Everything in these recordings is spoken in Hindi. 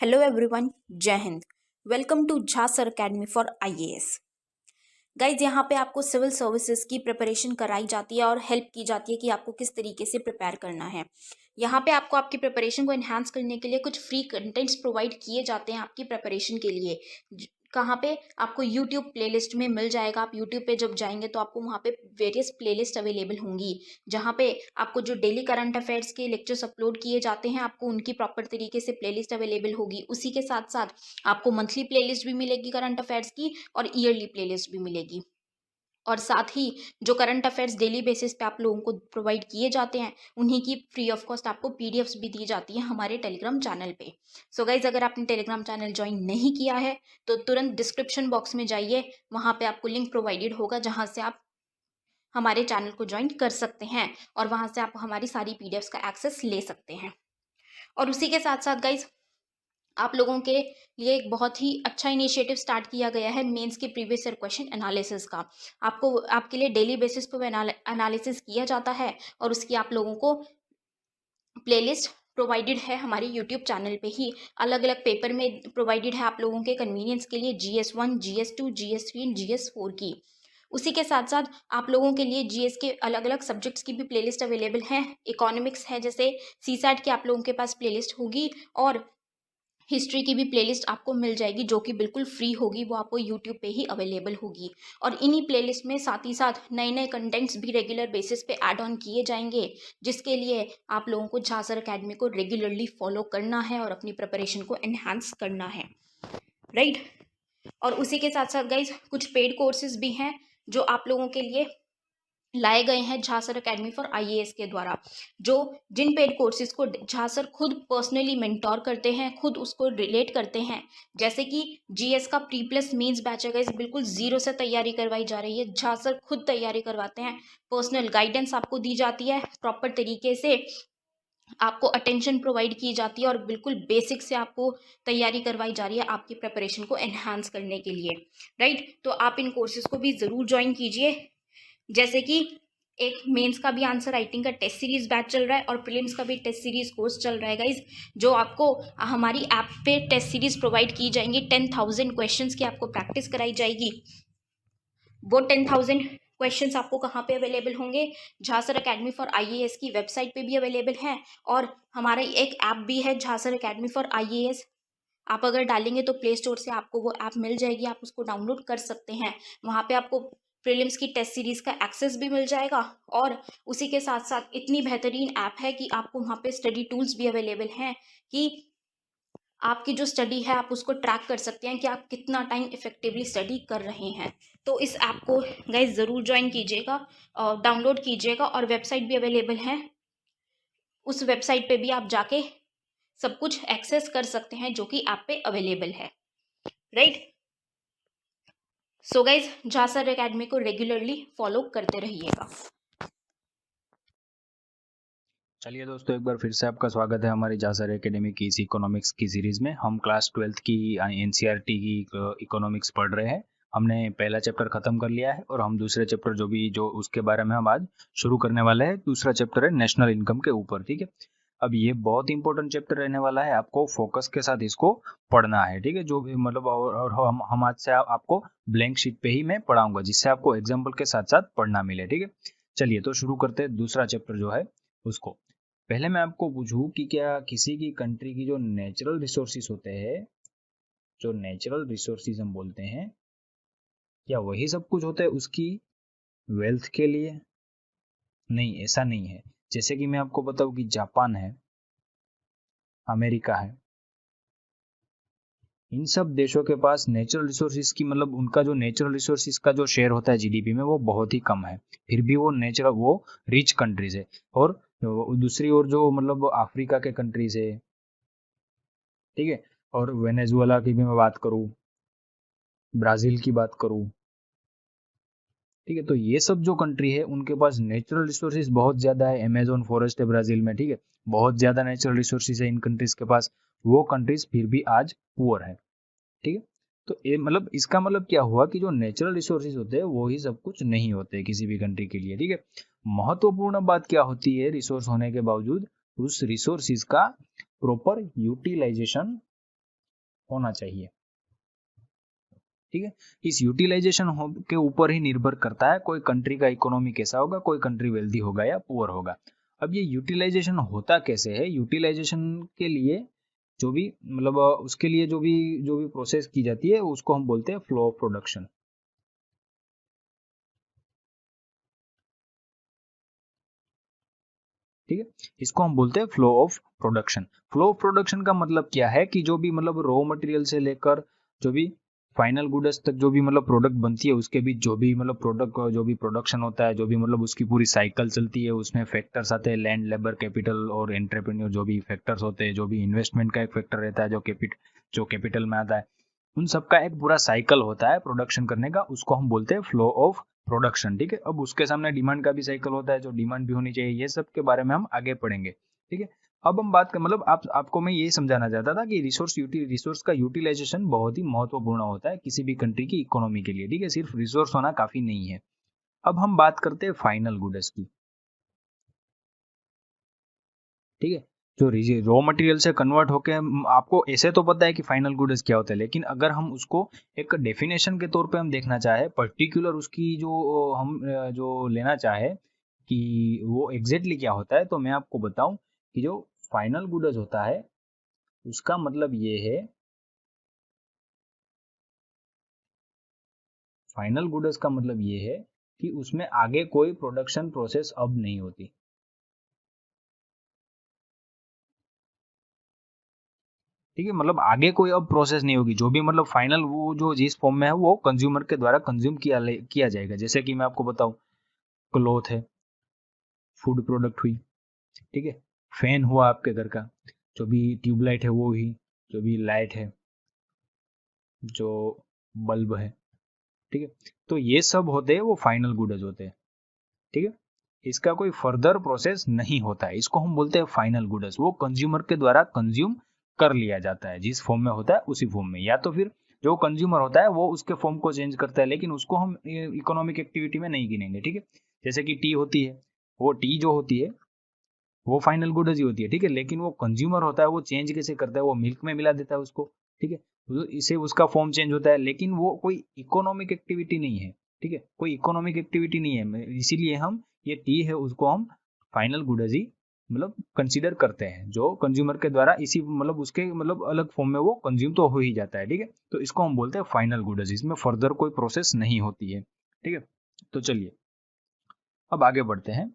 हेलो एवरीवन, जय हिंद। Welcome to Jha sir academy for IAS. Guys, यहाँ पे आपको सिविल सर्विसेज की प्रिपरेशन कराई जाती है और हेल्प की जाती है कि आपको किस तरीके से प्रिपेयर करना है। यहाँ पे आपको आपकी प्रिपरेशन को एनहांस करने के लिए कुछ फ्री कंटेंट्स प्रोवाइड किए जाते हैं आपकी प्रिपरेशन के लिए। कहाँ पे आपको यूट्यूब प्लेलिस्ट में मिल जाएगा। आप यूट्यूब पे जब जाएंगे तो आपको वहाँ पे वेरियस प्लेलिस्ट अवेलेबल होंगी, जहाँ पे आपको जो डेली करंट अफेयर्स के लेक्चर्स अपलोड किए जाते हैं आपको उनकी प्रॉपर तरीके से प्लेलिस्ट अवेलेबल होगी। उसी के साथ साथ आपको मंथली प्लेलिस्ट भी मिलेगी करंट अफेयर्स की और ईयरली प्लेलिस्ट भी मिलेगी। और साथ ही जो करंट अफेयर्स डेली बेसिस पे आप लोगों को प्रोवाइड किए जाते हैं उन्हीं की फ्री ऑफ कॉस्ट आपको पीडीएफ्स भी दी जाती हैं हमारे टेलीग्राम चैनल पे। सो गाइज, अगर आपने टेलीग्राम चैनल ज्वाइन नहीं किया है तो तुरंत डिस्क्रिप्शन बॉक्स में जाइए, वहाँ पे आपको लिंक प्रोवाइडेड होगा जहाँ से आप हमारे चैनल को ज्वाइन कर सकते हैं और वहाँ से आप हमारी सारी पीडीएफ्स का एक्सेस ले सकते हैं। और उसी के साथ साथ गाइज, आप लोगों के लिए एक बहुत ही अच्छा इनिशिएटिव स्टार्ट किया गया है मेंस के प्रीवियस ईयर क्वेश्चन एनालिसिस का। आपको आपके लिए डेली बेसिस पर एनालिसिस किया जाता है और उसकी आप लोगों को प्लेलिस्ट प्रोवाइडेड है हमारे यूट्यूब चैनल पे ही। अलग अलग पेपर में प्रोवाइडेड है आप लोगों के कन्वीनियंस के लिए GS1, GS2, GS3 and GS4 की। उसी के साथ साथ आप लोगों के लिए जीएस के अलग अलग सब्जेक्ट्स की भी प्लेलिस्ट अवेलेबल है। इकोनॉमिक्स है जैसे सीसैट की आप लोगों के पास प्लेलिस्ट होगी और हिस्ट्री की भी प्लेलिस्ट आपको मिल जाएगी जो कि बिल्कुल फ्री होगी, वो आपको यूट्यूब पे ही अवेलेबल होगी। और इन्हीं प्लेलिस्ट में साथ ही साथ नए नए कंटेंट्स भी रेगुलर बेसिस पे ऐड ऑन किए जाएंगे, जिसके लिए आप लोगों को झा सर अकेडमी को रेगुलरली फॉलो करना है और अपनी प्रिपरेशन को एनहांस करना है, राइट। और उसी के साथ साथ गाइज, कुछ पेड कोर्सेज भी हैं जो आप लोगों के लिए लाए गए हैं Jha sir academy for IAS के द्वारा। जो जिन पेड कोर्सेज को झा सर खुद पर्सनली मेंटोर करते हैं, खुद उसको रिलेट करते हैं, जैसे कि जीएस का प्री प्लस मेंस बैच है गाइस, बिल्कुल जीरो से तैयारी करवाई जा रही है। झा सर खुद तैयारी करवाते हैं, पर्सनल गाइडेंस आपको दी जाती है, प्रॉपर तरीके से आपको अटेंशन प्रोवाइड की जाती है और बिल्कुल बेसिक से आपको तैयारी करवाई जा रही है आपकी प्रिपरेशन को एनहांस करने के लिए, राइट। तो आप इन कोर्सेज को भी ज़रूर ज्वाइन कीजिए। जैसे कि एक मेंस का भी आंसर राइटिंग का टेस्ट सीरीज बैच चल रहा है और प्रीलिम्स का भी टेस्ट सीरीज कोर्स चल रहा है गाइज, जो आपको हमारी ऐप पे टेस्ट सीरीज प्रोवाइड की जाएंगी। 10,000 क्वेश्चंस की आपको प्रैक्टिस कराई जाएगी। वो 10,000 क्वेश्चंस आपको कहाँ पे अवेलेबल होंगे? Jha sir academy for IAS की वेबसाइट पे भी अवेलेबल है और हमारा एक ऐप भी है Jha sir academy for IAS. आप अगर डालेंगे तो प्ले स्टोर से आपको वो ऐप मिल जाएगी, आप उसको डाउनलोड कर सकते हैं। वहाँ पे आपको प्रीलिम्स की टेस्ट सीरीज का एक्सेस भी मिल जाएगा और उसी के साथ साथ इतनी बेहतरीन ऐप है कि आपको वहाँ पे स्टडी टूल्स भी अवेलेबल हैं कि आपकी जो स्टडी है आप उसको ट्रैक कर सकते हैं कि आप कितना टाइम इफेक्टिवली स्टडी कर रहे हैं। तो इस ऐप को गाइज ज़रूर ज्वाइन कीजिएगा और डाउनलोड कीजिएगा और वेबसाइट भी अवेलेबल है, उस वेबसाइट पे भी आप जाके सब कुछ एक्सेस कर सकते हैं जो कि ऐप पे अवेलेबल है, right. So guys, Jha sir academy को रेगुलरली फॉलो करते रहिएगा। चलिए दोस्तों, एक बार फिर से आपका स्वागत है हमारी झा सर एकेडमी की इस इकोनॉमिक्स की सीरीज में। हम क्लास 12th की एनसीईआरटी की इकोनॉमिक्स पढ़ रहे हैं। हमने पहला चैप्टर खत्म कर लिया है और हम दूसरे चैप्टर जो उसके बारे में हम आज शुरू करने वाले हैं। दूसरा चैप्टर है नेशनल इनकम के ऊपर, ठीक है। अब ये बहुत इंपॉर्टेंट चैप्टर रहने वाला है, आपको फोकस के साथ इसको पढ़ना है, ठीक है। जो भी मतलब और हम आज से आपको ब्लैंक शीट पे ही मैं पढ़ाऊंगा, जिससे आपको एग्जाम्पल के साथ साथ पढ़ना मिले, ठीक है। चलिए तो शुरू करते हैं दूसरा चैप्टर जो है उसको। पहले मैं आपको पूछूं कि क्या किसी की कंट्री की जो नेचुरल रिसोर्सेज होते हैं, जो नेचुरल रिसोर्सेज हम बोलते हैं, क्या वही सब कुछ होता है उसकी वेल्थ के लिए? नहीं, ऐसा नहीं है। जैसे कि मैं आपको बताऊं कि जापान है, अमेरिका है, इन सब देशों के पास नेचुरल रिसोर्सेज की मतलब उनका जो नेचुरल रिसोर्सेज का जो शेयर होता है जीडीपी में वो बहुत ही कम है। फिर भी वो रिच कंट्रीज है। और दूसरी ओर जो मतलब अफ्रीका के कंट्रीज है, ठीक है, और वेनेजुएला की भी मैं बात करूं, ब्राजील की बात करूं, ठीक है, तो ये सब जो कंट्री है उनके पास नेचुरल रिसोर्सेज बहुत ज्यादा है। अमेजोन फॉरेस्ट है ब्राजील में, ठीक है, बहुत ज्यादा नेचुरल रिसोर्सेज है इन कंट्रीज के पास। वो कंट्रीज फिर भी आज पुअर है, ठीक है। तो ये मतलब इसका मतलब क्या हुआ कि जो नेचुरल रिसोर्सेज होते हैं वो ही सब कुछ नहीं होते किसी भी कंट्री के लिए, ठीक है। महत्वपूर्ण बात क्या होती है रिसोर्स होने के बावजूद? उस रिसोर्सेज का प्रॉपर यूटिलाइजेशन होना चाहिए। ठीक है, इस यूटिलाइजेशन के ऊपर ही निर्भर करता है कोई कंट्री का इकोनॉमी कैसा होगा, कोई कंट्री वेल्दी होगा या पुअर होगा। अब ये यूटिलाइजेशन होता कैसे है? यूटिलाइजेशन के लिए जो भी मतलब उसके लिए जो भी प्रोसेस की जाती है उसको हम बोलते हैं फ्लो ऑफ प्रोडक्शन। ठीक है, इसको हम बोलते हैं flow of production. Flow of production का मतलब क्या है कि जो भी मतलब रॉ मटेरियल से लेकर जो भी फाइनल गुड्स तक जो भी मतलब प्रोडक्ट बनती है उसके बीच जो भी मतलब प्रोडक्ट जो भी प्रोडक्शन होता है, जो भी मतलब उसकी पूरी साइकिल चलती है, उसमें फैक्टर्स आते हैं लैंड, लेबर, कैपिटल और एंटरप्रेन्योर, जो भी फैक्टर्स होते हैं, जो भी इन्वेस्टमेंट का एक फैक्टर रहता है जो कैपिटल में आता है, उन सबका एक पूरा साइकिल होता है प्रोडक्शन करने का, उसको हम बोलते हैं फ्लो ऑफ प्रोडक्शन। ठीक है, अब उसके सामने डिमांड का भी साइकिल होता है, जो डिमांड भी होनी चाहिए, ये सब के बारे में हम आगे पढ़ेंगे। ठीक है, अब हम बात कर मतलब आपको मैं ये समझाना चाहता था कि रिसोर्स का यूटिलाइजेशन बहुत ही महत्वपूर्ण होता है किसी भी कंट्री की इकोनॉमी के लिए। ठीक है, सिर्फ रिसोर्स होना काफी नहीं है। अब हम बात करते हैं फाइनल गुड्स की। ठीक है, जो रॉ मटेरियल से कन्वर्ट होके आपको ऐसे तो पता है कि फाइनल गुड्स क्या होता है, लेकिन अगर हम उसको एक डेफिनेशन के तौर पे हम देखना चाहे, पर्टिकुलर उसकी जो हम जो लेना चाहे कि वो एग्जैक्टली क्या होता है, तो मैं आपको बताऊं कि जो फाइनल गुड्स होता है उसका मतलब ये है, फाइनल गुड्स का मतलब ये है कि उसमें आगे कोई प्रोडक्शन प्रोसेस अब नहीं होती। ठीक है, मतलब आगे कोई अब प्रोसेस नहीं होगी, जो भी मतलब फाइनल वो जो जिस फॉर्म में है वो कंज्यूमर के द्वारा कंज्यूम किया जाएगा। जैसे कि मैं आपको बताऊं, क्लॉथ है, फूड प्रोडक्ट हुई, ठीक है, फैन हुआ आपके घर का, जो भी ट्यूबलाइट है वो ही, जो भी लाइट है, जो बल्ब है, ठीक है, तो ये सब होते हैं वो फाइनल गुड्स होते हैं। ठीक है, इसका कोई फर्दर प्रोसेस नहीं होता है, इसको हम बोलते हैं फाइनल गुड्स। वो कंज्यूमर के द्वारा कंज्यूम कर लिया जाता है, जिस फॉर्म में होता है उसी फॉर्म में, या तो फिर जो कंज्यूमर होता है वो उसके फॉर्म को चेंज करता है, लेकिन उसको हम इकोनॉमिक एक्टिविटी में नहीं गिनेंगे। ठीक है, जैसे कि टी होती है, वो टी जो होती है वो फाइनल गुड्स ही होती है। ठीक है, लेकिन वो कंज्यूमर होता है वो चेंज कैसे करता है, वो मिल्क में मिला देता है उसको। ठीक है, तो इससे उसका फॉर्म चेंज होता है, लेकिन वो कोई इकोनॉमिक एक्टिविटी नहीं है। ठीक है, कोई इकोनॉमिक एक्टिविटी नहीं है, इसीलिए हम ये टी है उसको हम फाइनल गुड्स ही मतलब कंसीडर करते हैं, जो कंज्यूमर के द्वारा इसी मतलब उसके मतलब अलग फॉर्म में वो कंज्यूम तो हो ही जाता है। ठीक है, तो इसको हम बोलते हैं फाइनल गुड्स, इसमें फर्दर कोई प्रोसेस नहीं होती है। ठीक है, तो चलिए अब आगे बढ़ते हैं।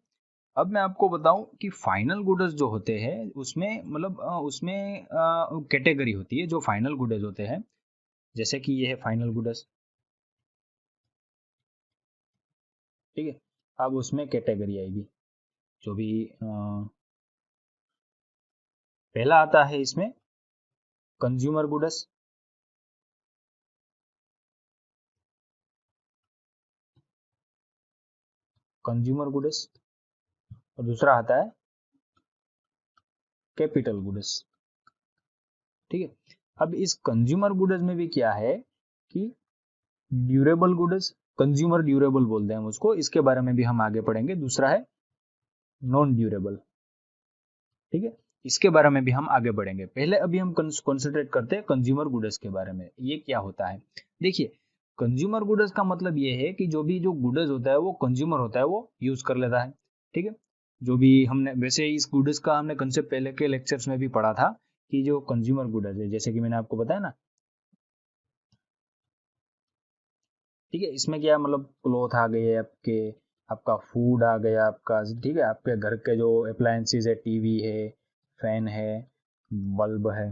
अब मैं आपको बताऊं कि फाइनल गुड्स जो होते हैं उसमें मतलब उसमें कैटेगरी होती है जो फाइनल गुड्स होते हैं। जैसे कि ये है फाइनल गुड्स। ठीक है, अब उसमें कैटेगरी आएगी, जो भी पहला आता है इसमें कंज्यूमर गुड्स। कंज्यूमर गुड्स, और दूसरा आता है कैपिटल गुड्स। ठीक है, अब इस कंज्यूमर गुड्स में भी क्या है कि ड्यूरेबल गुड्स, कंज्यूमर ड्यूरेबल बोलते हैं हम उसको, इसके बारे में भी हम आगे पढ़ेंगे। दूसरा है नॉन ड्यूरेबल। ठीक है, इसके बारे में भी हम आगे बढ़ेंगे। पहले अभी हम कंसंट्रेट करते हैं कंज्यूमर गुड्स के बारे में, ये क्या होता है। देखिए, कंज्यूमर गुड्स का मतलब ये है कि जो भी जो गुड्स होता है वो कंज्यूमर होता है वो यूज कर लेता है। ठीक है, जो भी हमने वैसे इस गुड्स का हमने कंसेप्ट पहले के लेक्चर्स में भी पढ़ा था कि जो कंज्यूमर गुड्स है, जैसे कि मैंने आपको बताया ना। ठीक है, इसमें क्या मतलब क्लॉथ आ गए आपके, आपका फूड आ गया आपका, ठीक है, आपके घर के जो अप्लायंसेस है, टीवी है, फैन है, बल्ब है,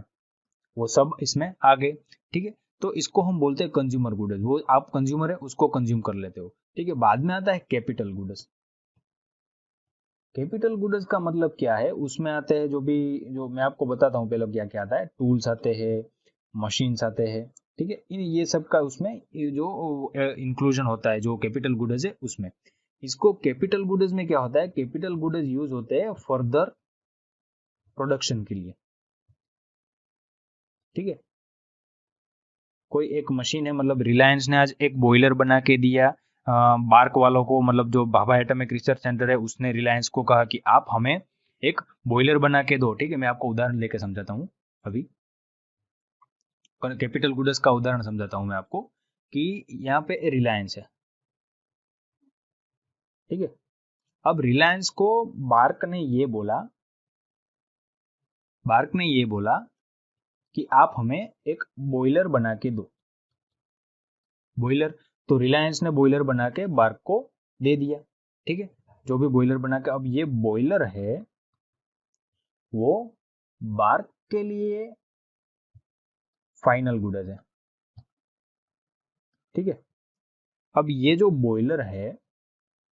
वो सब इसमें आ गए। ठीक है, तो इसको हम बोलते हैं कंज्यूमर गुड्स, वो आप कंज्यूमर है उसको कंज्यूम कर लेते हो। ठीक है, बाद में आता है कैपिटल गुड्स। कैपिटल गुड्स का मतलब क्या है, उसमें आते हैं जो भी, जो मैं आपको बताता हूँ पहले क्या क्या आता है। टूल्स आते हैं, मशीन्स आते हैं। ठीक है, इन ये सब का उसमें ये जो इंक्लूजन होता है जो कैपिटल गुड्स है उसमें। इसको कैपिटल गुड्स में क्या होता है, कैपिटल गुड्स यूज होते हैं फर्दर प्रोडक्शन के लिए। ठीक है, कोई एक मशीन है, मतलब रिलायंस ने आज एक बॉयलर बना के दिया बार्क वालों को, मतलब जो भाभा एटॉमिक रिसर्च सेंटर है उसने रिलायंस को कहा कि आप हमें एक बॉयलर बना के दो। ठीक है, मैं आपको उदाहरण लेके समझाता हूँ अभी। कैपिटल गुड्स का उदाहरण समझाता हूं मैं आपको कि यहाँ पे रिलायंस है, ठीक है। अब रिलायंस को बार्क ने ये बोला कि आप हमें एक बॉयलर बना के दो, बॉयलर। तो रिलायंस ने बॉयलर बना के बार्क को दे दिया, ठीक है। जो भी बॉयलर बना के, अब ये बॉयलर है वो बार्क के लिए फाइनल गुड्स है, ठीक है। अब ये जो बॉयलर है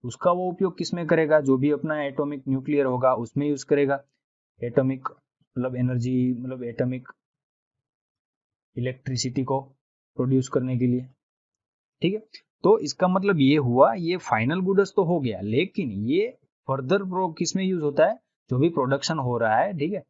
उसका वो उपयोग किस में करेगा, जो भी अपना एटॉमिक न्यूक्लियर होगा उसमें यूज करेगा, एटॉमिक मतलब एनर्जी, मतलब एटॉमिक इलेक्ट्रिसिटी को प्रोड्यूस करने के लिए, ठीक है। तो इसका मतलब ये हुआ, ये फाइनल गुड्स तो हो गया, लेकिन ये फर्दर प्रो किस में यूज होता है, जो भी प्रोडक्शन हो रहा है, ठीक है,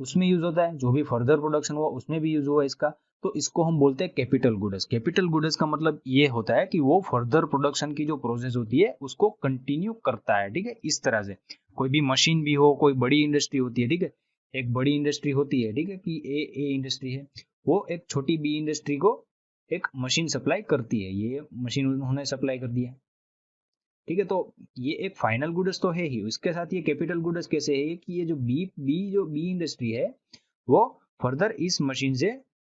उसमें यूज होता है। जो भी फर्दर प्रोडक्शन हुआ उसमें भी यूज हुआ इसका, तो इसको हम बोलते हैं कैपिटल गुड्स। कैपिटल गुड्स का मतलब ये होता है कि वो फर्दर प्रोडक्शन की जो प्रोसेस होती है उसको कंटिन्यू करता है, ठीक है। इस तरह से कोई भी मशीन भी हो, कोई बड़ी इंडस्ट्री होती है, ठीक है, एक बड़ी इंडस्ट्री होती है, ठीक है, कि ए इंडस्ट्री है, वो एक छोटी बी इंडस्ट्री को एक मशीन सप्लाई करती है, ये मशीन उन्होंने सप्लाई कर दिया, ठीक है। तो ये एक फाइनल गुड्स तो है ही, उसके साथ ये कैपिटल गुड्स कैसे है कि ये जो बी इंडस्ट्री है वो फर्दर इस मशीन से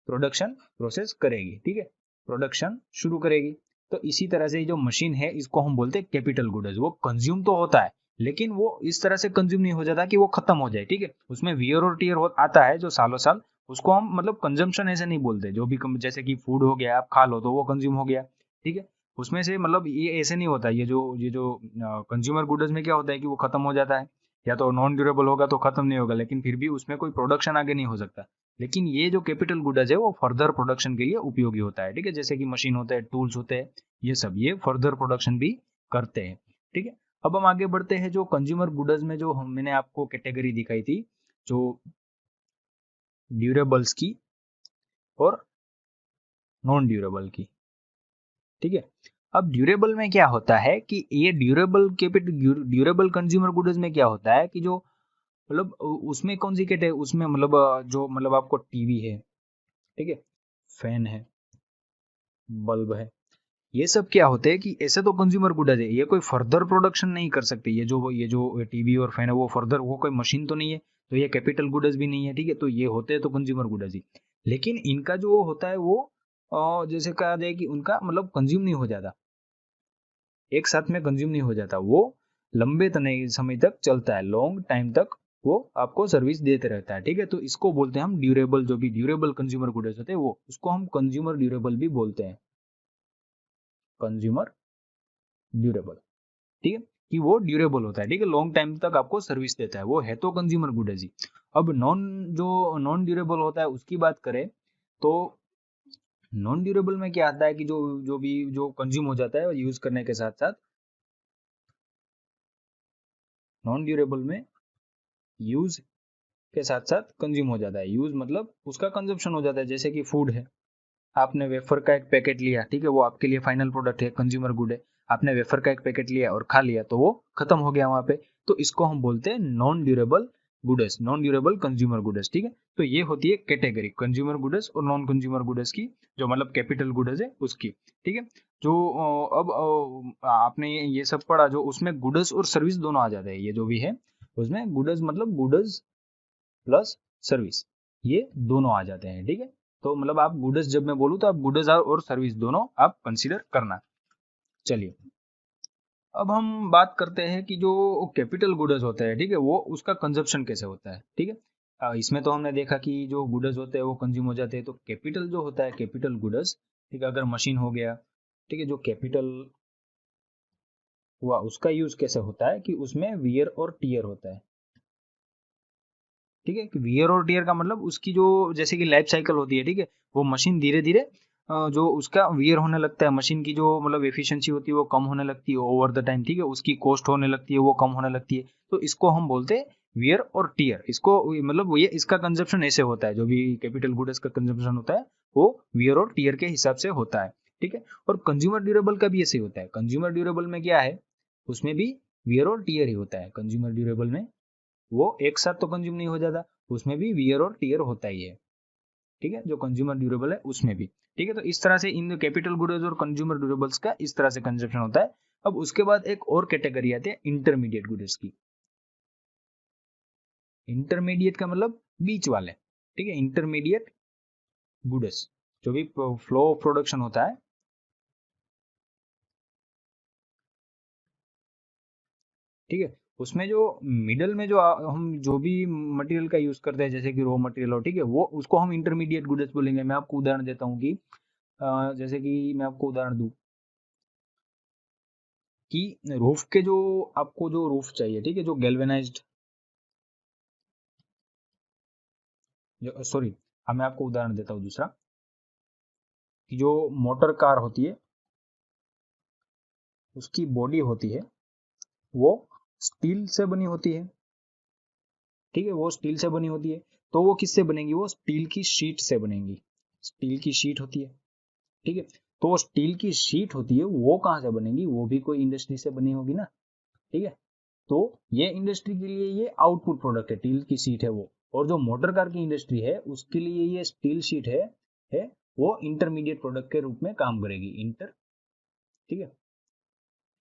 प्रोडक्शन प्रोसेस करेगी, ठीक है, प्रोडक्शन शुरू करेगी। तो इसी तरह से जो मशीन है इसको हम बोलते हैं कैपिटल गुड्स। वो कंज्यूम तो होता है लेकिन वो इस तरह से कंज्यूम नहीं हो जाता कि वो खत्म हो जाए, ठीक है। उसमें वियर और टीयर आता है जो सालों साल, उसको हम मतलब कंजम्पशन ऐसे नहीं बोलते। जो भी जैसे कि फूड हो गया, आप खा लो तो वो कंज्यूम हो गया, ठीक है। उसमें से मतलब ये ऐसे नहीं होता, ये जो कंज्यूमर गुड्स में क्या होता है कि वो खत्म हो जाता है, या तो नॉन ड्यूरेबल होगा तो खत्म नहीं होगा, लेकिन फिर भी उसमें कोई प्रोडक्शन आगे नहीं हो सकता। लेकिन ये जो कैपिटल गुड्स है वो फर्दर प्रोडक्शन के लिए उपयोगी होता है, ठीक है। जैसे कि मशीन होते हैं, टूल्स होते हैं, ये सब ये फर्दर प्रोडक्शन भी करते हैं, ठीक है। अब हम आगे बढ़ते हैं, जो कंज्यूमर गुड्स में जो मैंने आपको कैटेगरी दिखाई थी, जो ड्यूरेबल्स की और नॉन ड्यूरेबल की, ठीक है। अब ड्यूरेबल में क्या होता है कि ये ड्यूरेबल कंज्यूमर गुड्स में क्या होता है कि जो मतलब उसमें कौन सी कैटेगरी, उसमें मतलब जो मतलब आपको टीवी है, ठीक है, फैन है, बल्ब है, ये सब क्या होते हैं कि ऐसे तो कंज्यूमर गुड्स है, ये कोई फर्दर प्रोडक्शन नहीं कर सकते। ये जो टीवी और फैन है वो फर्दर, वो कोई मशीन तो नहीं है, तो ये कैपिटल गुड्स भी नहीं है, ठीक है। तो ये होते हैं तो कंज्यूमर गुड्स ही, लेकिन इनका जो होता है वो जैसे कहा जाए कि उनका मतलब कंज्यूम नहीं हो जाता, एक साथ में कंज्यूम नहीं हो जाता, वो लंबे समय तक चलता है, लॉन्ग टाइम तक वो आपको सर्विस देते रहता है, ठीक है। तो इसको बोलते हैं हम ड्यूरेबल, जो भी ड्यूरेबल कंज्यूमर गुड्स होते हैं वो, उसको हम कंज्यूमर ड्यूरेबल भी बोलते हैं, कंज्यूमर ड्यूरेबल, ठीक है, कि वो ड्यूरेबल होता है, ठीक है, लॉन्ग टाइम तक आपको सर्विस देता है, वो है तो कंज्यूमर गुड्स ही। अब नॉन ड्यूरेबल होता है उसकी बात करें तो नॉन ड्यूरेबल में क्या आता है कि जो कंज्यूम हो जाता है यूज करने के साथ साथ, नॉन ड्यूरेबल में यूज के साथ साथ कंज्यूम हो जाता है। यूज मतलब उसका कंजप्शन हो जाता है, जैसे कि फूड है, आपने वेफर का एक पैकेट लिया, ठीक है, वो आपके लिए फाइनल प्रोडक्ट है, कंज्यूमर गुड है। आपने वेफर का एक पैकेट लिया और खा लिया तो वो खत्म हो गया वहां पे, तो इसको हम बोलते हैं non durable goods, non durable consumer goods, ठीक है। तो ये होती है कैटेगरी कंज्यूमर गुड्स और नॉन कंज्यूमर गुड्स की, जो मतलब कैपिटल गुड्स है उसकी, ठीक है। जो अब आपने ये सब पढ़ा, जो उसमें गुड्स और सर्विस दोनों आ जाते हैं, ये जो भी है उसमें गुड्स मतलब गुड्स प्लस सर्विस, ये दोनों आ जाते हैं, ठीक है। तो मतलब आप गुड्स जब मैं बोलूँ तो आप गुड्स और सर्विस दोनों आप कंसीडर करना। चलिए अब हम बात करते हैं कि जो कैपिटल गुड्स होता है, ठीक है, वो उसका कंजप्शन कैसे होता है, ठीक है। इसमें तो हमने देखा कि जो गुड्स होते हैं वो कंज्यूम हो जाते हैं, तो कैपिटल जो होता है, कैपिटल गुड्स, ठीक है, अगर मशीन हो गया, ठीक है, जो कैपिटल हुआ उसका यूज कैसे होता है कि उसमें वियर और टीयर होता है, ठीक है। कि वियर और टीयर का मतलब उसकी जो जैसे कि लाइफ साइकिल होती है, ठीक है, वो मशीन धीरे धीरे जो उसका वियर होने लगता है, मशीन की जो मतलब एफिशिएंसी होती है वो कम होने लगती है ओवर द टाइम, ठीक है, उसकी कॉस्ट होने लगती है वो कम होने लगती है, तो इसको हम बोलते हैं वियर और टीयर। इसको मतलब ये इसका कंजप्शन ऐसे होता है, जो भी कैपिटल गुड्स का कंजप्शन होता है वो वियर और टीयर के हिसाब से होता है, ठीक है। और कंज्यूमर ड्यूरेबल का भी ऐसे होता है। कंज्यूमर ड्यूरेबल में क्या है, उसमें भी वियर और टीयर ही होता है। कंज्यूमर ड्यूरेबल में वो एक साथ तो कंज्यूम नहीं हो जाता, उसमें भी वियर और टीयर होता ही है, ठीक है, जो कंज्यूमर ड्यूरेबल है उसमें भी, ठीक है। तो इस तरह से इन कैपिटल गुड्स और कंज्यूमर ड्यूरेबल्स का इस तरह से कंजप्शन होता है। अब उसके बाद एक और कैटेगरी आती है इंटरमीडिएट गुड्स की। इंटरमीडिएट का मतलब बीच वाले, ठीक है, इंटरमीडिएट गुड्स जो भी फ्लो ऑफ प्रोडक्शन होता है, ठीक है, उसमें जो मिडल में जो हम जो भी मटेरियल का यूज करते हैं जैसे कि रॉ मटेरियल हो, ठीक है, वो उसको हम इंटरमीडिएट गुड्स बोलेंगे। मैं आपको उदाहरण देता हूँ कि जैसे कि मैं आपको उदाहरण दूं कि रूफ के जो आपको जो रूफ चाहिए, ठीक है, जो गैल्वेनाइज्ड, जो सॉरी, अब मैं आपको उदाहरण देता हूँ दूसरा कि जो मोटर कार होती है उसकी बॉडी होती है वो स्टील से बनी होती है, ठीक है, वो स्टील से बनी होती है। तो वो किससे बनेगी, वो स्टील की शीट से बनेगी। स्टील की शीट होती है, ठीक है। तो वो स्टील की शीट होती है, वो कहाँ से बनेगी, वो भी कोई इंडस्ट्री से बनी होगी ना, ठीक है। तो ये इंडस्ट्री के लिए ये आउटपुट प्रोडक्ट है, स्टील की शीट है वो। और जो मोटर कार की इंडस्ट्री है उसके लिए ये स्टील शीट है वो इंटरमीडिएट प्रोडक्ट के रूप में काम करेगी, इंटर, ठीक है।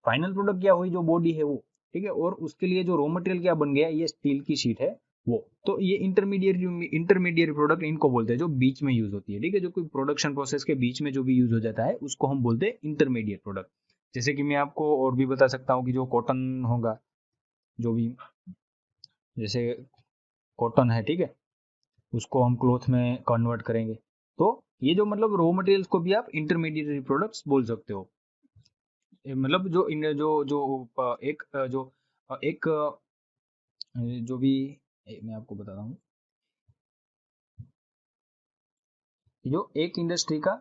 फाइनल प्रोडक्ट क्या हुई, जो बॉडी है वो, ठीक है, और उसके लिए जो रॉ मटेरियल क्या बन गया, ये स्टील की शीट है वो। तो ये इंटरमीडिएट प्रोडक्ट इनको बोलते हैं जो बीच में यूज होती है, ठीक है, जो कोई प्रोडक्शन प्रोसेस के बीच में जो भी यूज हो जाता है उसको हम बोलते हैं इंटरमीडिएट प्रोडक्ट। जैसे कि मैं आपको और भी बता सकता हूँ कि जो कॉटन होगा, जो भी जैसे कॉटन है, ठीक है, उसको हम क्लोथ में कन्वर्ट करेंगे। तो ये जो मतलब रॉ मटेरियल्स को भी आप इंटरमीडिएट प्रोडक्ट्स बोल सकते हो। मतलब एक जो भी मैं आपको बताता हूँ, जो एक इंडस्ट्री का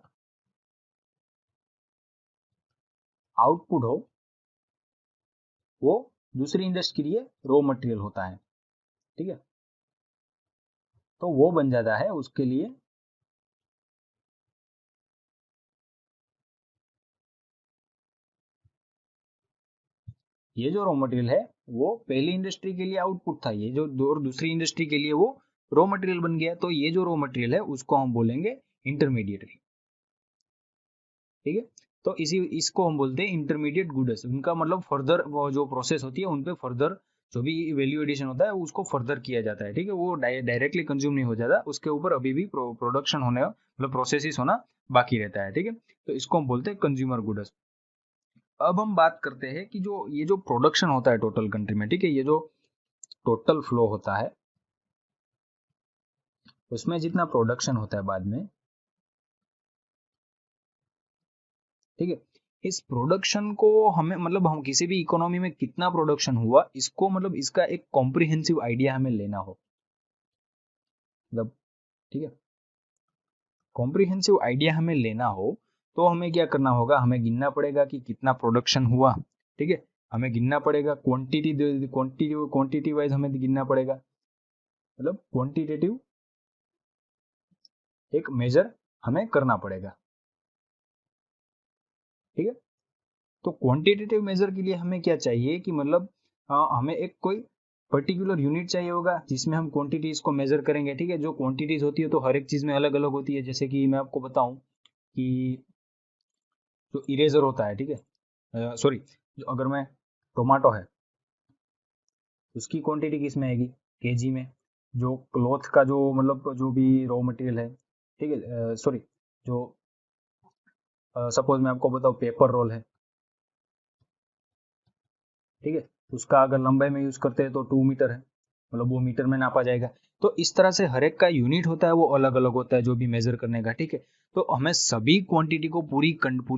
आउटपुट हो वो दूसरी इंडस्ट्री के लिए रॉ मटेरियल होता है, ठीक है। तो वो बन जाता है उसके लिए ये जो रॉ मटेरियल है वो पहली इंडस्ट्री के लिए आउटपुट था, ये जो और दूसरी इंडस्ट्री के लिए वो रॉ मटेरियल बन गया। तो ये जो रॉ मटेरियल है उसको हम बोलेंगे इंटरमीडिएट, ठीक है। तो इसी इसको हम बोलते हैं इंटरमीडिएट गुड्स। उनका मतलब फर्दर वो जो प्रोसेस होती है उन पे फर्दर जो भी वैल्यू एडिशन होता है उसको फर्दर किया जाता है, ठीक है। वो डायरेक्टली कंज्यूम नहीं हो जाता, उसके ऊपर अभी भी प्रोडक्शन होने मतलब प्रोसेसिस होना बाकी रहता है, ठीक है। तो इसको हम बोलते हैं कंज्यूमर गुड्स। अब हम बात करते हैं कि जो ये जो प्रोडक्शन होता है टोटल कंट्री में, ठीक है, ये जो टोटल फ्लो होता है उसमें जितना प्रोडक्शन होता है बाद में, ठीक है, इस प्रोडक्शन को हमें मतलब हम किसी भी इकोनॉमी में कितना प्रोडक्शन हुआ इसको मतलब इसका एक कॉम्प्रिहेंसिव आइडिया हमें लेना हो, मतलब, ठीक है, कॉम्प्रिहेंसिव आइडिया हमें लेना हो तो हमें क्या करना होगा, हमें गिनना पड़ेगा कि कितना प्रोडक्शन हुआ, ठीक है। हमें गिनना पड़ेगा क्वांटिटी वाइज हमें गिनना पड़ेगा, मतलब क्वांटिटेटिव एक मेजर हमें करना पड़ेगा, ठीक है। तो क्वांटिटेटिव मेजर के लिए हमें क्या चाहिए कि मतलब हमें एक कोई पर्टिकुलर यूनिट चाहिए होगा जिसमें हम क्वांटिटीज को मेजर करेंगे, ठीक है। जो क्वांटिटीज होती है तो हर एक चीज में अलग अलग होती है। जैसे कि मैं आपको बताऊं कि जो इरेजर होता है, ठीक है, सॉरी, जो अगर मैं टोमेटो है उसकी क्वांटिटी किस में आएगी, केजी में। जो क्लॉथ का जो मतलब जो भी रॉ मटेरियल है, ठीक है, सॉरी, जो सपोज मैं आपको बताऊं पेपर रोल है, ठीक है, उसका अगर लंबाई में यूज करते हैं तो 2 मीटर है, मतलब वो मीटर में नापा जाएगा। तो इस तरह से हर एक का यूनिट होता है वो अलग अलग होता है जो भी मेजर करने का, ठीक है। तो हमें सभी क्वांटिटी को पूरी